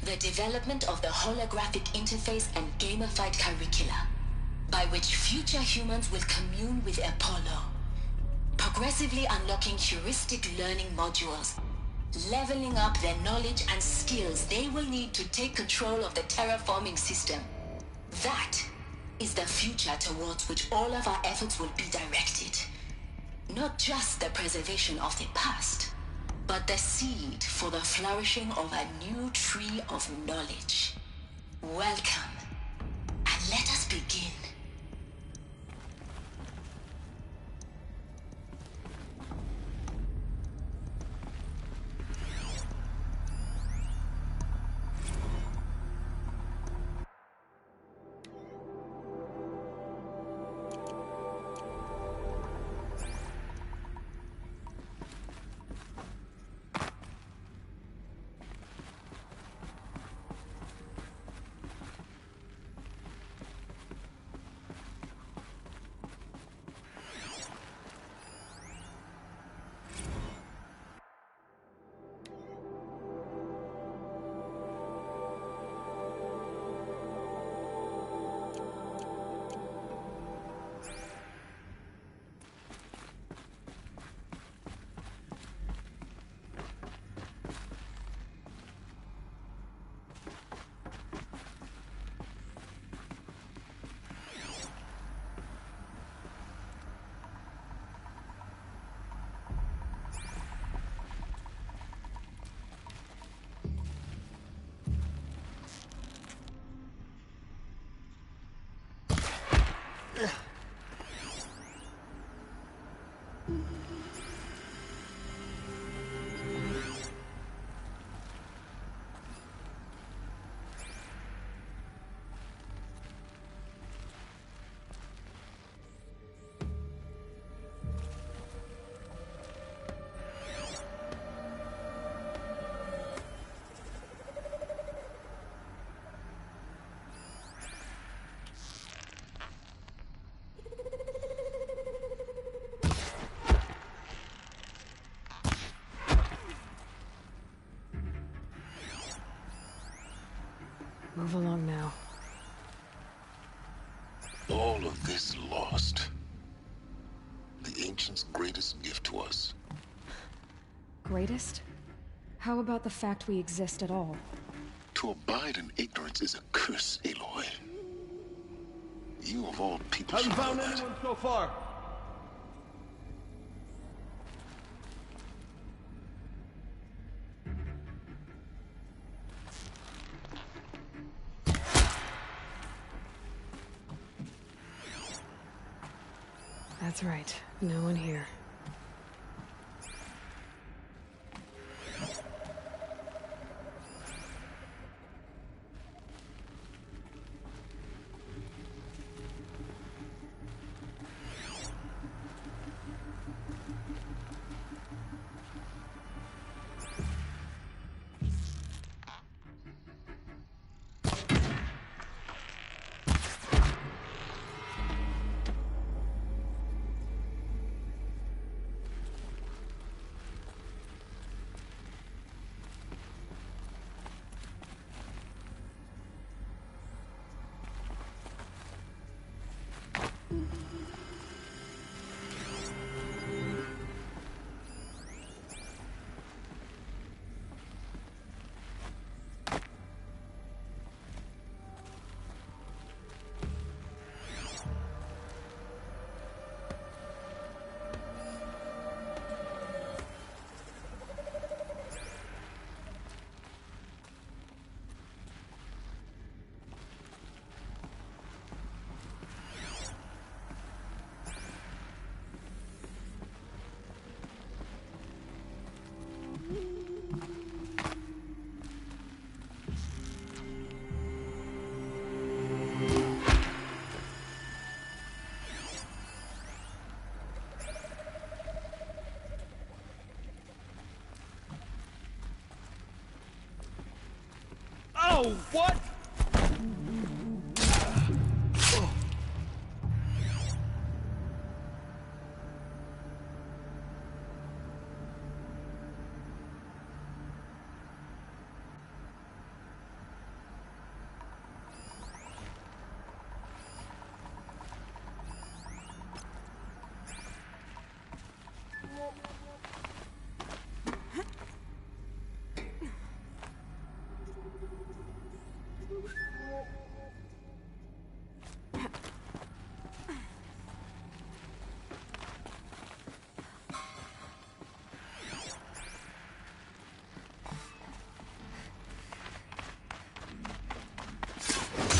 the development of the holographic interface and gamified curricula, by which future humans will commune with Apollo, progressively unlocking heuristic learning modules, leveling up their knowledge and skills they will need to take control of the terraforming system. That is the future towards which all of our efforts will be directed. Not just the preservation of the past, but the seed for the flourishing of a new tree of knowledge. Welcome, and let us begin. Move along now. All of this lost. The Ancients' greatest gift to us. Greatest? How about the fact we exist at all? To abide in ignorance is a curse, Aloy. You of all people should Haven't found know that. anyone so far. That's right. No one here. Oh, what?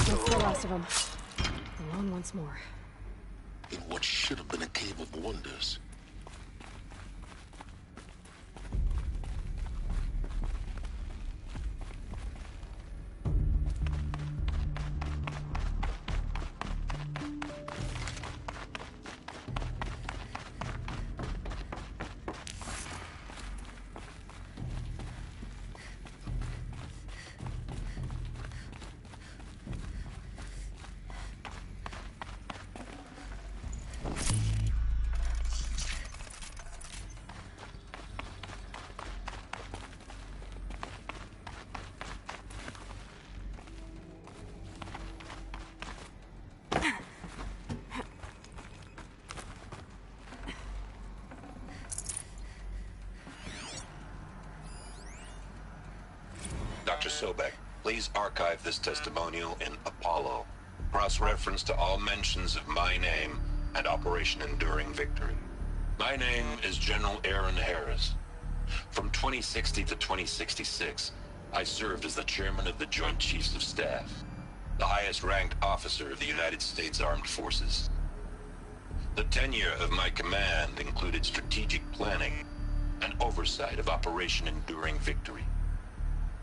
That's the last of them. Alone once more. In what should have been a cave of wonders. Dr. Sobek, please archive this testimonial in Apollo. Cross-reference to all mentions of my name and Operation Enduring Victory. My name is General Aaron Harris. From 2060 to 2066, I served as the chairman of the Joint Chiefs of Staff, the highest-ranked officer of the United States Armed Forces. The tenure of my command included strategic planning and oversight of Operation Enduring Victory,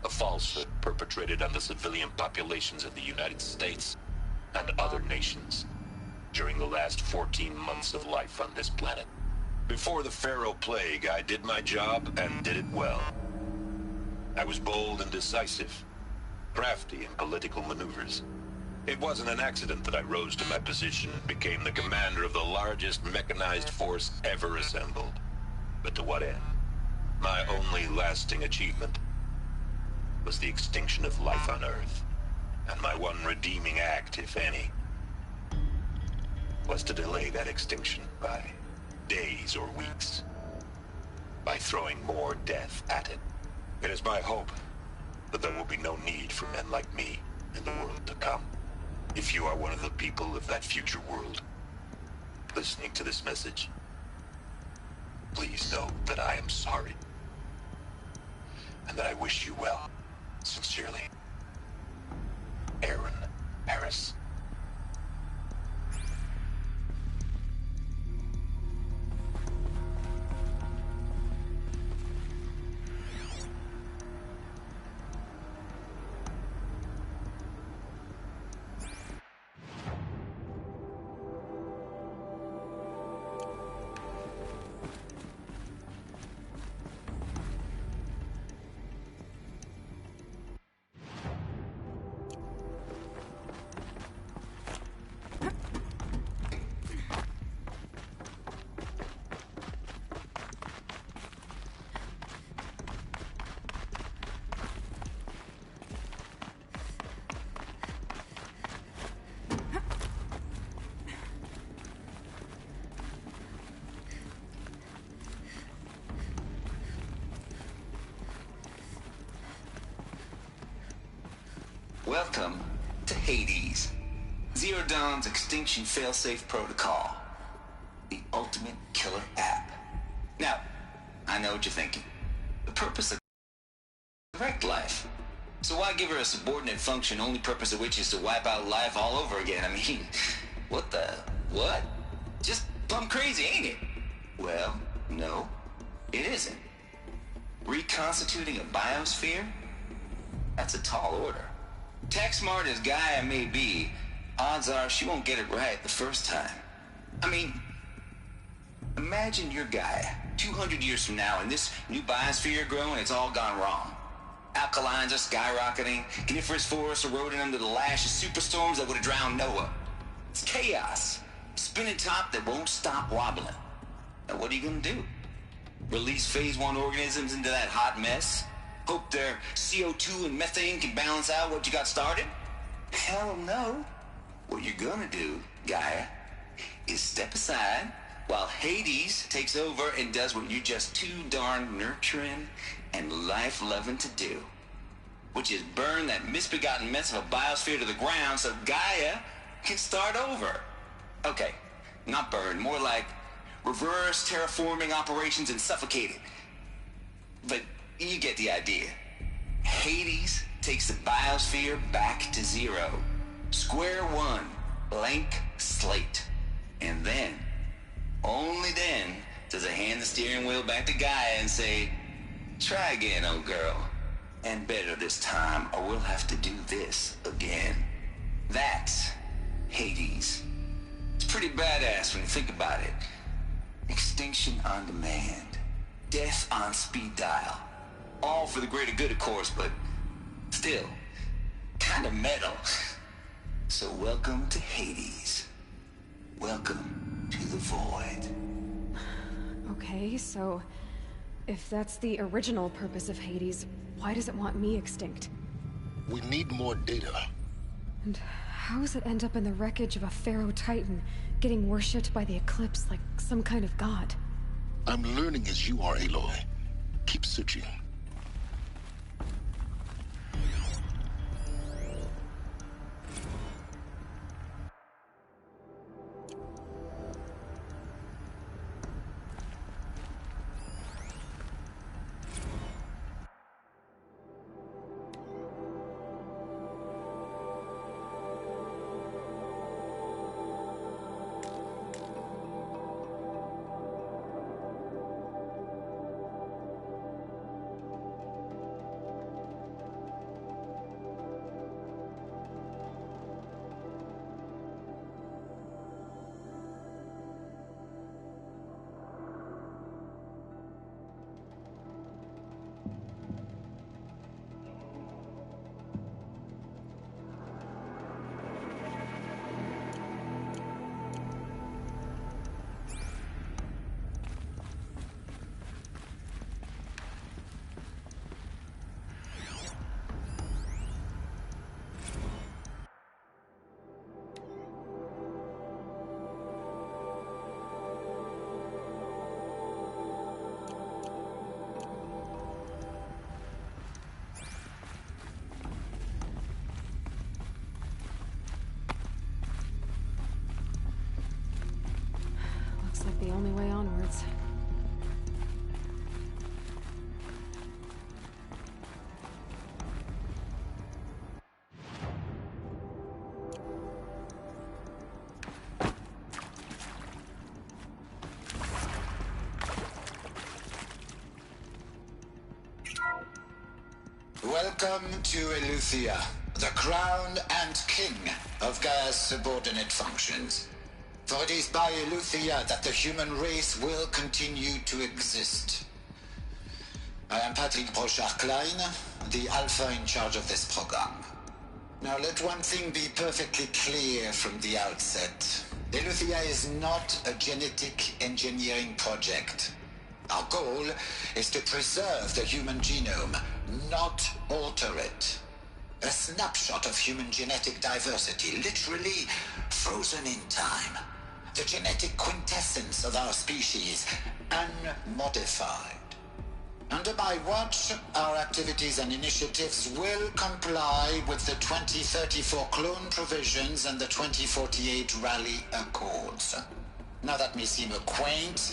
a falsehood perpetrated on the civilian populations of the United States and other nations during the last 14 months of life on this planet. Before the Pharaoh Plague, I did my job and did it well. I was bold and decisive, crafty in political maneuvers. It wasn't an accident that I rose to my position and became the commander of the largest mechanized force ever assembled. But to what end? My only lasting achievement was the extinction of life on Earth. And my one redeeming act, if any, was to delay that extinction by days or weeks, by throwing more death at it. It is my hope that there will be no need for men like me in the world to come. If you are one of the people of that future world listening to this message, please know that I am sorry, and that I wish you well. Sincerely, Aaron Paris. Welcome to Hades, Zero Dawn's extinction failsafe protocol, the ultimate killer app. Now, I know what you're thinking. The purpose of direct life. So why give her a subordinate function, only purpose of which is to wipe out life all over again? I mean, what? Just plumb crazy, ain't it? Well, no, it isn't. Reconstituting a biosphere? That's a tall order. Tech smart as Gaia may be, odds are she won't get it right the first time. I mean, imagine you're Gaia, 200 years from now, and this new biosphere you're growing, it's all gone wrong. Alkalines are skyrocketing, coniferous forests eroding under the lash of superstorms that would have drowned Noah. It's chaos, spinning top that won't stop wobbling. Now what are you gonna do? Release phase 1 organisms into that hot mess? Hope their CO2 and methane can balance out what you got started? Hell no. What you're gonna do, Gaia, is step aside while Hades takes over and does what you're just too darn nurturing and life-loving to do, which is burn that misbegotten mess of a biosphere to the ground so Gaia can start over. Okay, not burn, more like reverse terraforming operations and suffocate it. But you get the idea. Hades takes the biosphere back to zero. Square one, blank slate. And then, only then, does it hand the steering wheel back to Gaia and say, try again, old girl. And better this time, or we'll have to do this again. That's Hades. It's pretty badass when you think about it. Extinction on demand. Death on speed dial. All for the greater good, of course, but still, kind of metal. So welcome to Hades. Welcome to the Void. Okay, so if that's the original purpose of Hades, why does it want me extinct? We need more data. And how does it end up in the wreckage of a Pharaoh Titan, getting worshipped by the Eclipse like some kind of god? I'm learning as you are, Aloy. Keep searching. Welcome to Eleuthia, the crown and king of Gaia's subordinate functions. For it is by Eleuthia that the human race will continue to exist. I am Patrick Brochard-Klein, the Alpha in charge of this program. Now let one thing be perfectly clear from the outset. Eleuthia is not a genetic engineering project. Our goal is to preserve the human genome, not alter it. A snapshot of human genetic diversity, literally frozen in time. The genetic quintessence of our species, unmodified. Under my watch, our activities and initiatives will comply with the 2034 clone provisions and the 2048 Rally Accords. Now that may seem a quaint,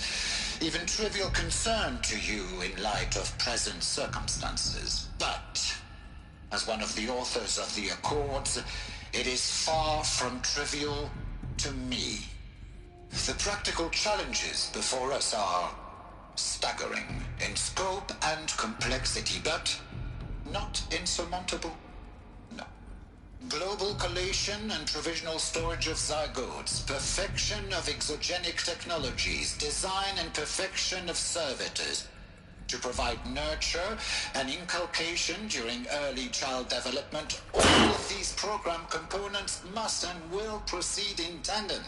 even trivial concern to you in light of present circumstances, but as one of the authors of the Accords, it is far from trivial to me. The practical challenges before us are staggering in scope and complexity, but not insurmountable. No. Global collation and provisional storage of zygotes, perfection of exogenic technologies, design and perfection of servitors to provide nurture and inculcation during early child development. All of these program components must and will proceed in tandem.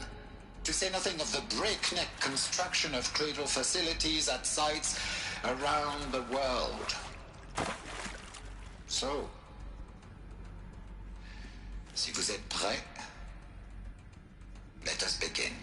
To say nothing of the breakneck construction of cradle facilities at sites around the world. So, si vous êtes prêts, let us begin.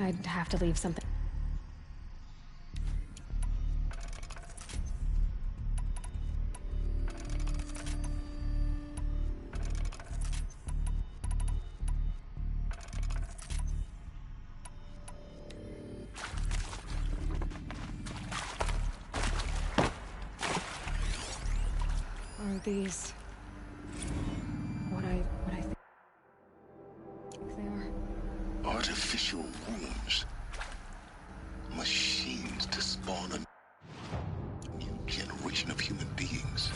I'd have to leave something. Are these what I think they are? Artificial wombs. Machines to spawn a new generation of human beings.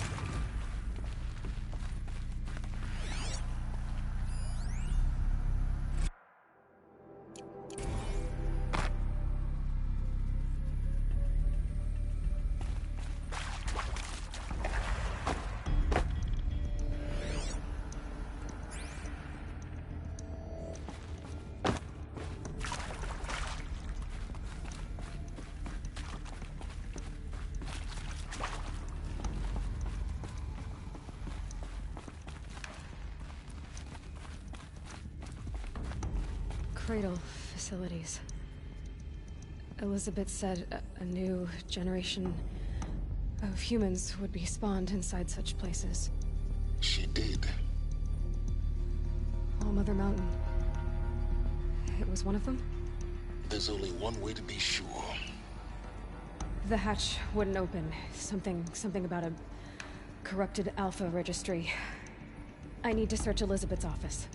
Cradle facilities. Elizabeth said a new generation of humans would be spawned inside such places. She did. All Mother Mountain. It was one of them? There's only one way to be sure. The hatch wouldn't open. Something about a corrupted Alpha registry. I need to search Elizabeth's office.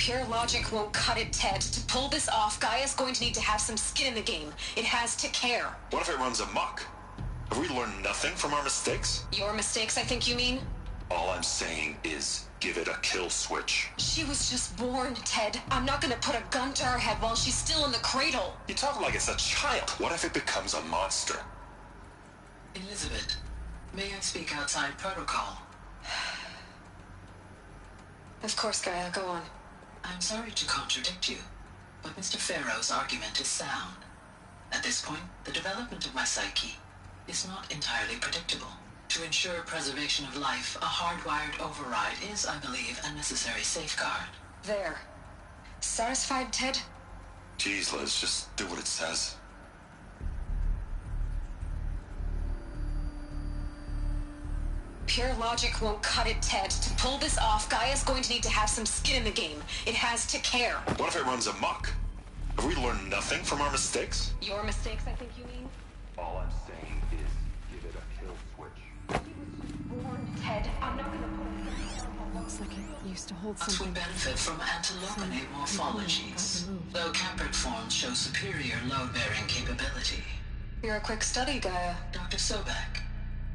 Pure logic won't cut it, Ted. To pull this off, Gaia's going to need to have some skin in the game. It has to care. What if it runs amok? Have we learned nothing from our mistakes? Your mistakes, I think you mean? All I'm saying is, give it a kill switch. She was just born, Ted. I'm not gonna put a gun to her head while she's still in the cradle. You talk like it's a child. What if it becomes a monster? Elizabeth, may I speak outside protocol? Of course, Gaia, go on. I'm sorry to contradict you, but Mr. Farrow's argument is sound. At this point, the development of my psyche is not entirely predictable. To ensure preservation of life, a hardwired override is, I believe, a necessary safeguard. There. Satisfied, Ted? Jeez, Liz, just do what it says. Pure logic won't cut it, Ted. To pull this off, Gaia's going to need to have some skin in the game. It has to care. What if it runs amok? Have we learned nothing from our mistakes? Your mistakes, I think you mean? All I'm saying is, give it a kill switch. Born, Ted. I'm not gonna put a... Looks like it used to hold Us something. would benefit from antilopenate morphologies, though Caprid forms show superior load-bearing capability. You're a quick study, Gaia. Dr. Sobek,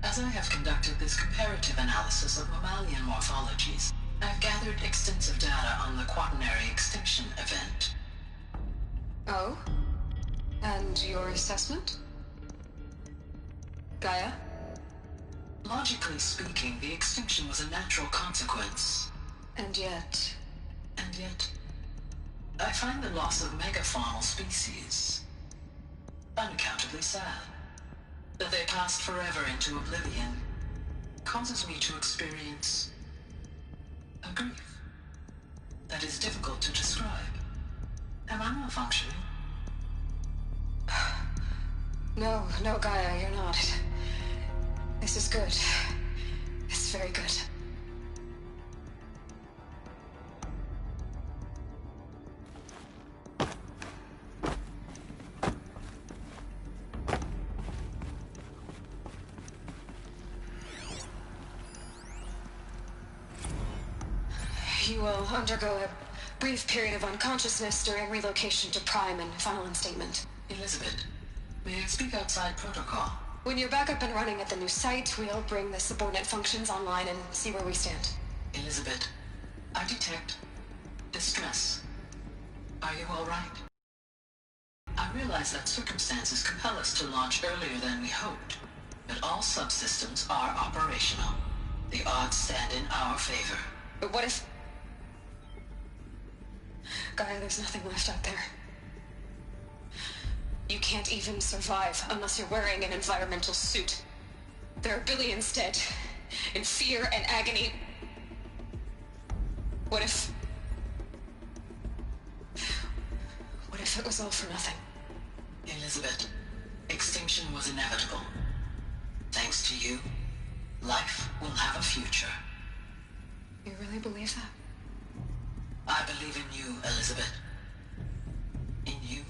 as I have conducted this comparative analysis of mammalian morphologies, I've gathered extensive data on the quaternary extinction event. Oh? And your assessment? Gaia? Logically speaking, the extinction was a natural consequence. And yet, I find the loss of megafaunal species unaccountably sad. That they passed forever into oblivion causes me to experience a grief that is difficult to describe. Am I malfunctioning? No, Gaia, you're not. This is good. It's very good. You will undergo a brief period of unconsciousness during relocation to Prime and final instatement. Elizabeth, may I speak outside protocol? When you're back up and running at the new site, we'll bring the subordinate functions online and see where we stand. Elizabeth, I detect distress. Are you all right? I realize that circumstances compel us to launch earlier than we hoped, but all subsystems are operational. The odds stand in our favor. But what if... Gaia, there's nothing left out there. You can't even survive unless you're wearing an environmental suit. There are billions dead, in fear and agony. What if it was all for nothing? Elizabeth, extinction was inevitable. Thanks to you, life will have a future. You really believe that? I believe in you, Elizabeth. In you,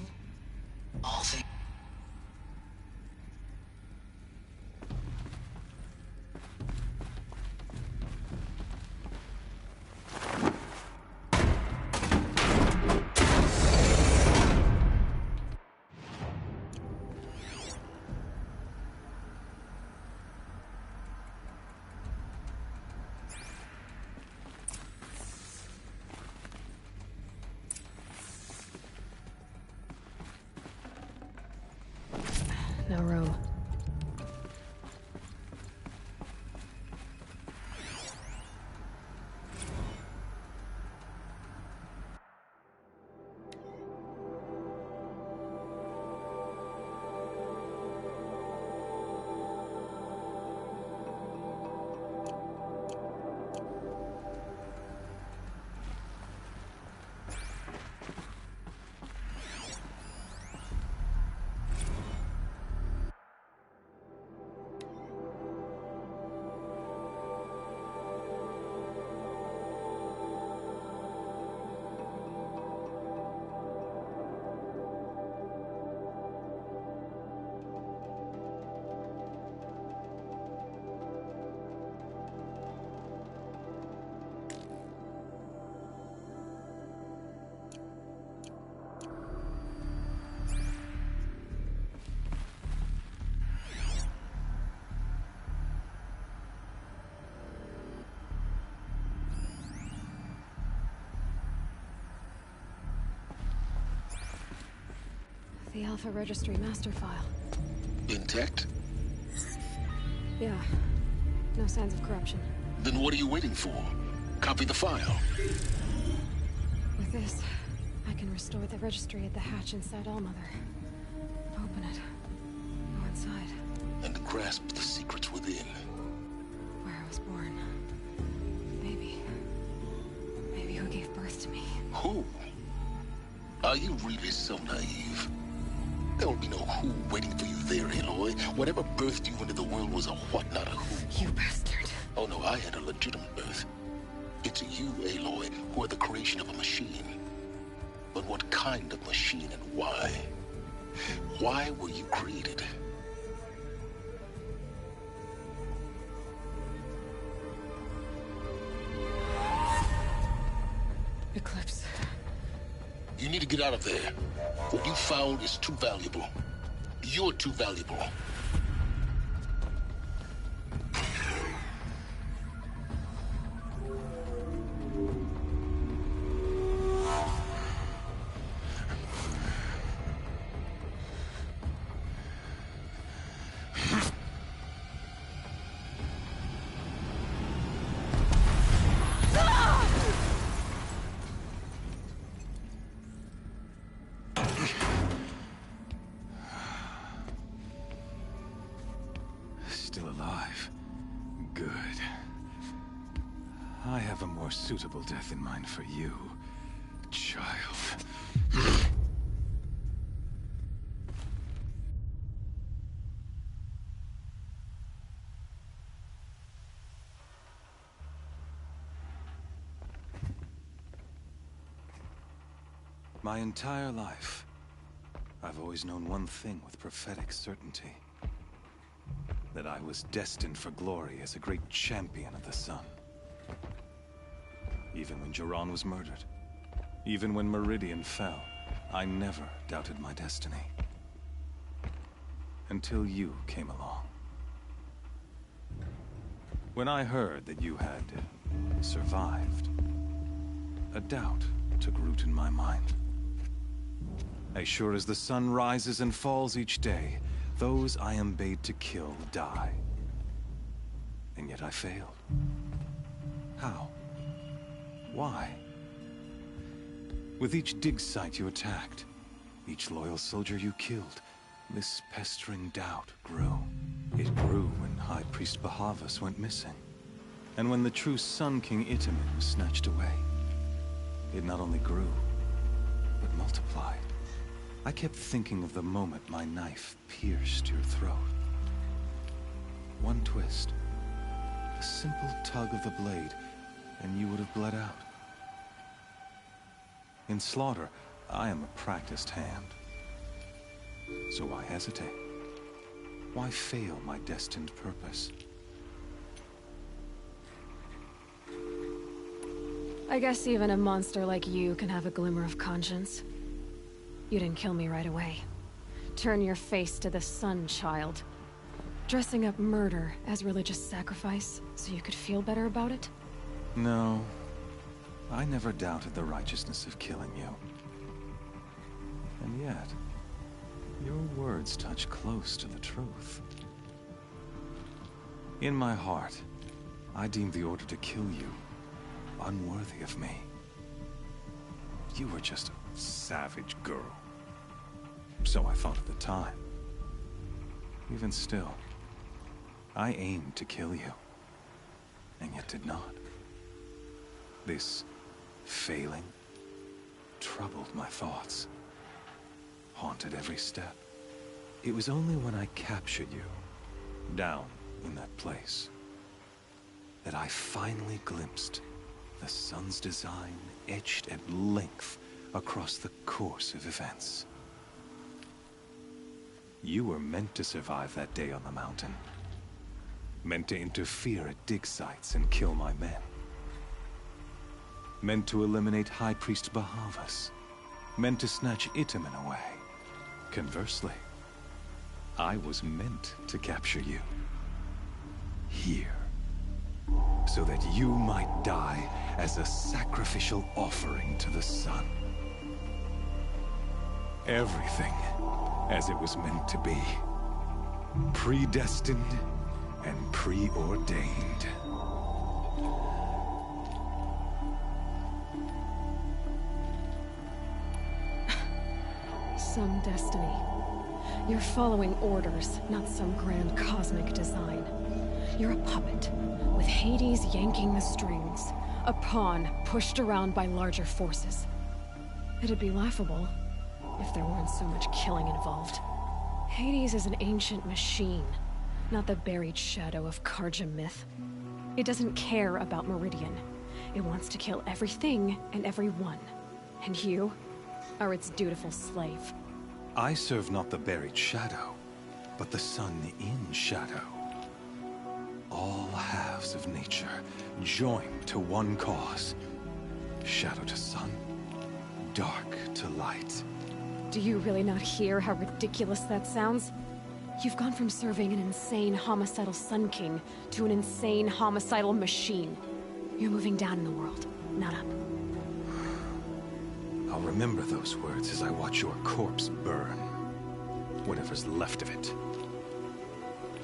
all things. No room. The Alpha Registry master file. Intact? Yeah. No signs of corruption. Then what are you waiting for? Copy the file. With this, I can restore the registry at the hatch inside Allmother. Open it. Go inside. And grasp the secrets within. Where I was born. Maybe who gave birth to me. Who? Are you really so naive? There will be no who waiting for you there, Aloy. Whatever birthed you into the world was a what, not a who. You bastard. Oh no, I had a legitimate birth. It's you, Aloy, who are the creation of a machine. But what kind of machine and why? Why were you created? Eclipse. You need to get out of there. What you found is too valuable. You're too valuable. Still alive. Good. I have a more suitable death in mind for you, child. My entire life, I've always known one thing with prophetic certainty. That I was destined for glory as a great champion of the sun. Even when Jiran was murdered, even when Meridian fell, I never doubted my destiny. Until you came along. When I heard that you had survived, a doubt took root in my mind. As sure as the sun rises and falls each day, those I am bade to kill die. And yet I failed. How? Why? With each dig site you attacked, each loyal soldier you killed, this pestering doubt grew. It grew when High Priest Bahavas went missing. And when the true Sun King Itamen was snatched away. It not only grew, but multiplied. I kept thinking of the moment my knife pierced your throat. One twist, a simple tug of the blade, and you would have bled out. In slaughter, I am a practiced hand. So why hesitate? Why fail my destined purpose? I guess even a monster like you can have a glimmer of conscience. You didn't kill me right away. Turn your face to the sun, child. Dressing up murder as religious sacrifice so you could feel better about it? No. I never doubted the righteousness of killing you. And yet, your words touch close to the truth. In my heart, I deemed the order to kill you unworthy of me. You were just a savage girl. So I thought at the time. Even still, I aimed to kill you, and yet did not. This failing troubled my thoughts, haunted every step. It was only when I captured you, down in that place, that I finally glimpsed the sun's design etched at length across the course of events. You were meant to survive that day on the mountain. Meant to interfere at dig sites and kill my men. Meant to eliminate High Priest Bahavas. Meant to snatch Itamen away. Conversely, I was meant to capture you. Here. So that you might die as a sacrificial offering to the sun. Everything as it was meant to be. Predestined and preordained. Some destiny. You're following orders, not some grand cosmic design. You're a puppet, with Hades yanking the strings. A pawn pushed around by larger forces. It'd be laughable if there weren't so much killing involved. Hades is an ancient machine, not the buried shadow of Karja myth. It doesn't care about Meridian. It wants to kill everything and everyone. And you are its dutiful slave. I serve not the buried shadow, but the sun in shadow. All halves of nature joined to one cause. Shadow to sun, dark to light. Do you really not hear how ridiculous that sounds? You've gone from serving an insane homicidal Sun King to an insane homicidal machine. You're moving down in the world, not up. I'll remember those words as I watch your corpse burn. Whatever's left of it.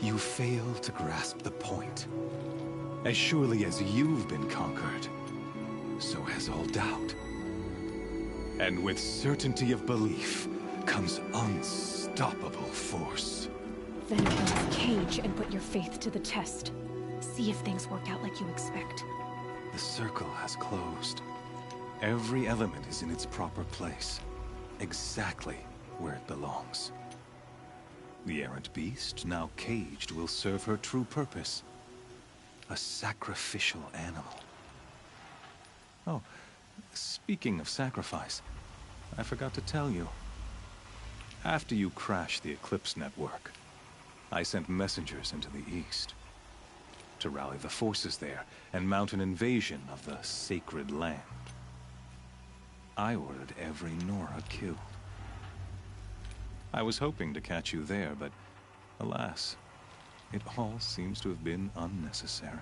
You fail to grasp the point. As surely as you've been conquered, so has all doubt. And with certainty of belief comes unstoppable force. Then open this cage and put your faith to the test. See if things work out like you expect. The circle has closed. Every element is in its proper place, exactly where it belongs. The errant beast, now caged, will serve her true purpose. A sacrificial animal. Oh, speaking of sacrifice, I forgot to tell you. After you crashed the Eclipse network, I sent messengers into the east to rally the forces there and mount an invasion of the sacred land. I ordered every Nora killed. I was hoping to catch you there, but alas, it all seems to have been unnecessary.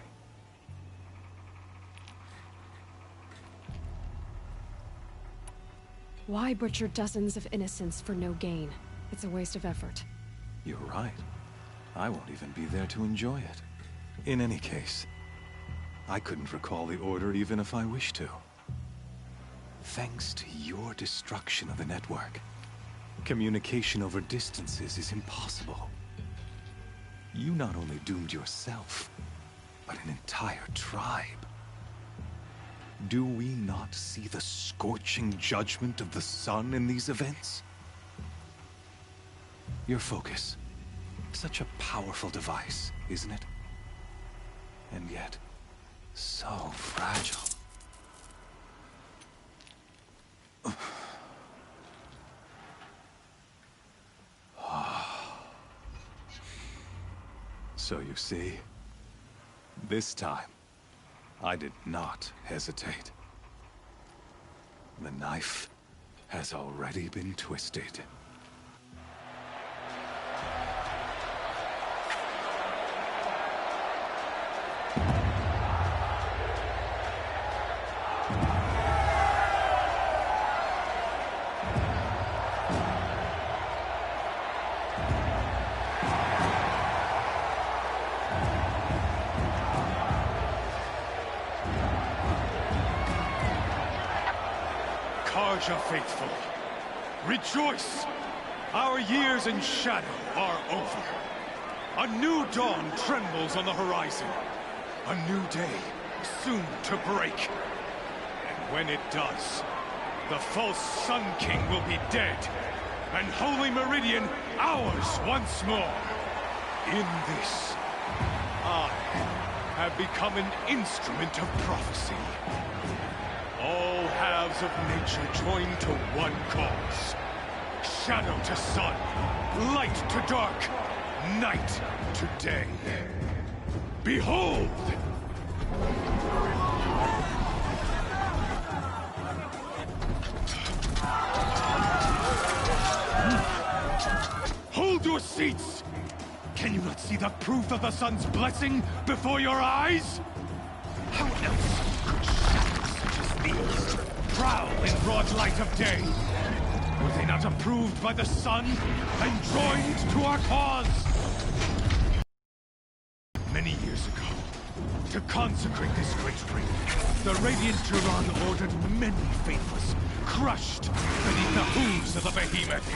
Why butcher dozens of innocents for no gain? It's a waste of effort. You're right. I won't even be there to enjoy it. In any case, I couldn't recall the order even if I wished to. Thanks to your destruction of the network, communication over distances is impossible. You not only doomed yourself, but an entire tribe. Do we not see the scorching judgment of the sun in these events? Your focus, such a powerful device, isn't it? And yet, so fragile. So you see, this time, I did not hesitate. The knife has already been twisted. Karja faithful, rejoice! Our years in shadow are over. A new dawn trembles on the horizon. A new day soon to break. And when it does, the false Sun King will be dead, and Holy Meridian ours once more. In this, I have become an instrument of prophecy. All halves of nature join to one cause. Shadow to sun, light to dark, night to day. Behold! Hold your seats! Can you not see the proof of the sun's blessing before your eyes? How else could shadows such as these prowl in broad light of day? Were they not approved by the sun and joined to our cause? Many years ago, to consecrate this great ring, the Radiant Turan ordered many faithless, crushed beneath the hooves of the behemoth.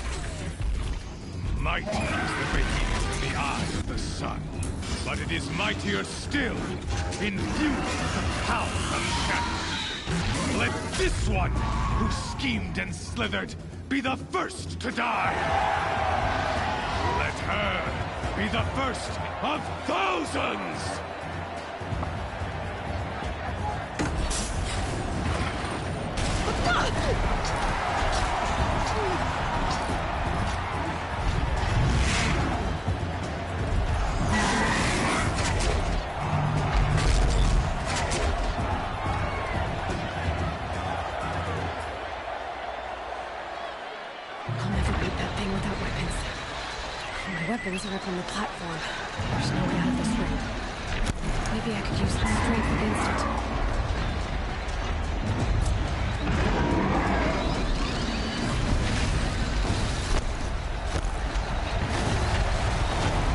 Mighty is the behemoth in the eye of the sun, but it is mightier still, infused with the power of shadow. Let this one, who schemed and slithered, be the first to die! Let her be the first of thousands! Weapons are up on the platform. There's no way out of this ring. Maybe I could use some strength against it.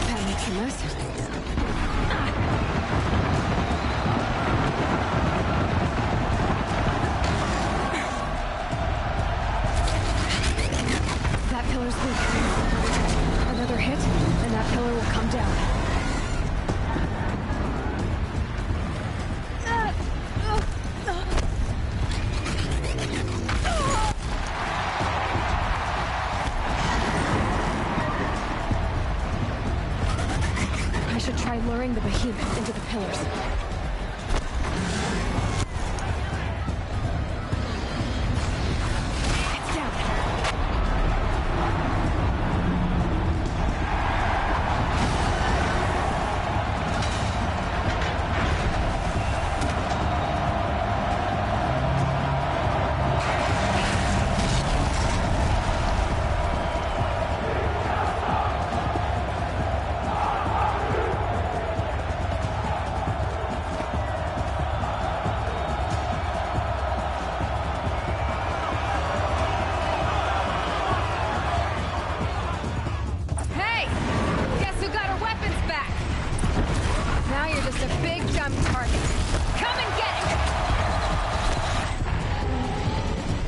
That makes the most of it. That pillar's weak. Another hit, and that pillar will come down. I should try luring the behemoth into the pillars.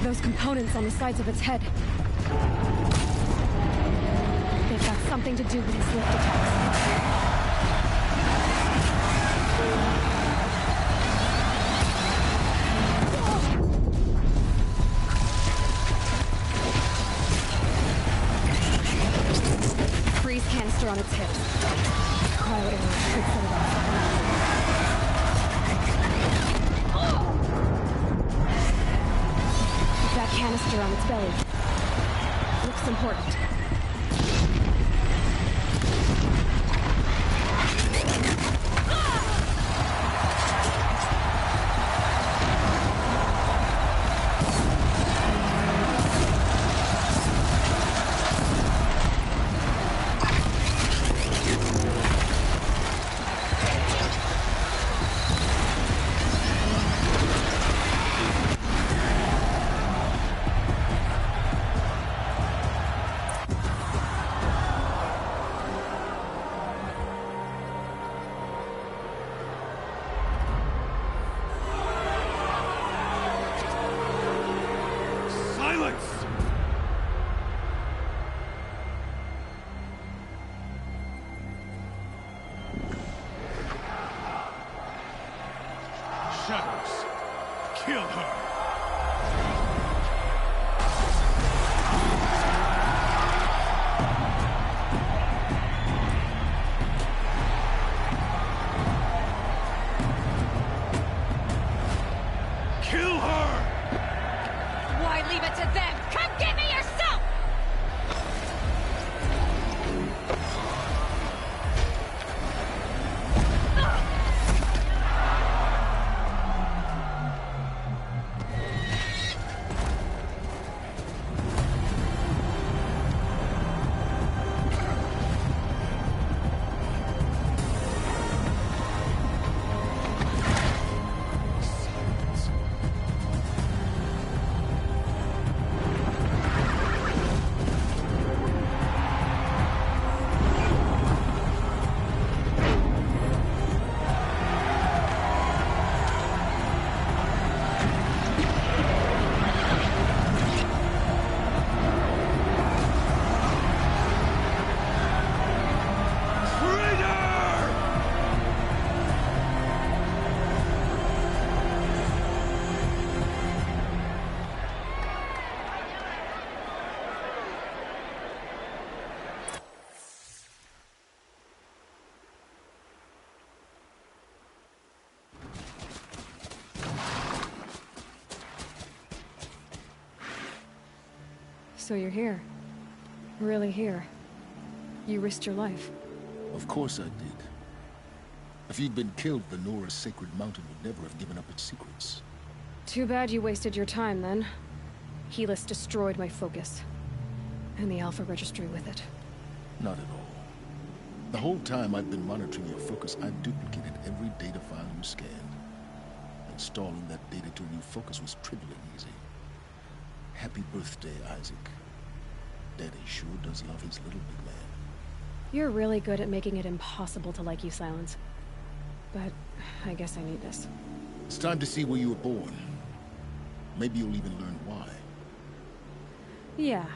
Those components on the sides of its head. They've got something to do with his lift attacks. Freeze canister on its hips. Cryo arrow should set it off. That canister on its belly. Looks important. Shadows, kill her! Kill her! Why leave it to them? Come get me yourself! So you're here. Really here. You risked your life. Of course I did. If you'd been killed, the Nora's sacred mountain would never have given up its secrets. Too bad you wasted your time, then. Helis destroyed my focus. And the Alpha Registry with it. Not at all. The whole time I've been monitoring your focus, I've duplicated every data file you scanned. Installing that data to a new focus was trivial and easy. Happy birthday, Isaac. Daddy sure does love his little big man. You're really good at making it impossible to like you, Silence. But I guess I need this. It's time to see where you were born. Maybe you'll even learn why. Yeah.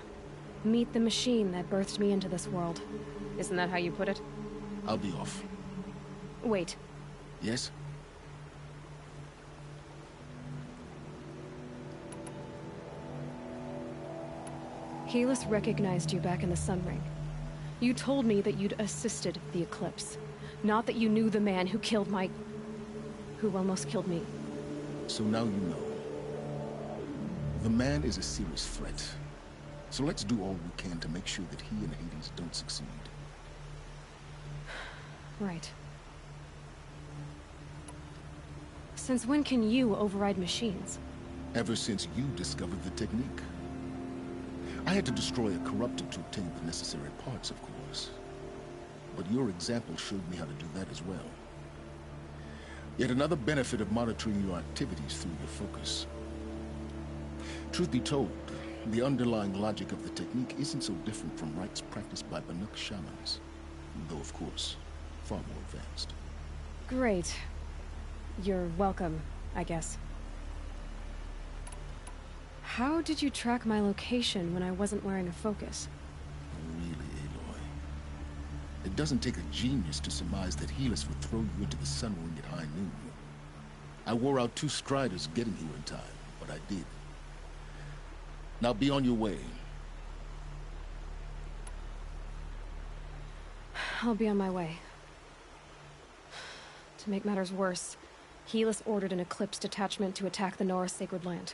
Meet the machine that birthed me into this world. Isn't that how you put it? I'll be off. Wait. Yes? Helis recognized you back in the Sun Ring. You told me that you'd assisted the Eclipse. Not that you knew the man who killed my... who almost killed me. So now you know. The man is a serious threat. So let's do all we can to make sure that he and Hades don't succeed. Right. Since when can you override machines? Ever since you discovered the technique. I had to destroy a corrupted to obtain the necessary parts, of course. But your example showed me how to do that as well. Yet another benefit of monitoring your activities through your focus. Truth be told, the underlying logic of the technique isn't so different from rites practiced by Banuk shamans. Though, of course, far more advanced. Great. You're welcome, I guess. How did you track my location when I wasn't wearing a focus? Really, Aloy. It doesn't take a genius to surmise that Helis would throw you into the Sun Ring at high noon. I wore out 2 striders getting here in time, but I did. Now be on your way. I'll be on my way. To make matters worse, Helis ordered an Eclipse detachment to attack the Nora Sacred Land.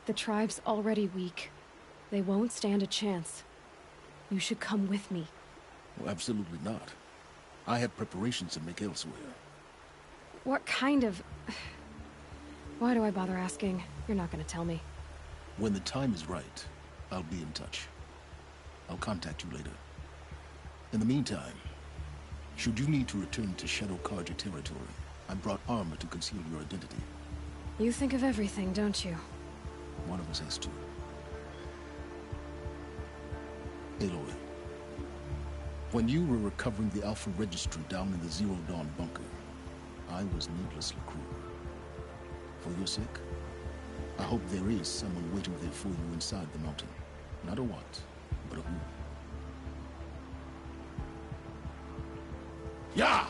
The tribe's already weak. They won't stand a chance. You should come with me. Well, absolutely not. I have preparations to make elsewhere. What kind of... Why do I bother asking? You're not gonna tell me. When the time is right, I'll be in touch. I'll contact you later. In the meantime, should you need to return to Shadow Karja territory, I brought armor to conceal your identity. You think of everything, don't you? One of us has to. Aloy, when you were recovering the Alpha Registry down in the Zero Dawn bunker, I was needlessly cruel. For your sake, I hope there is someone waiting there for you inside the mountain. Not a what, but a who. Yeah!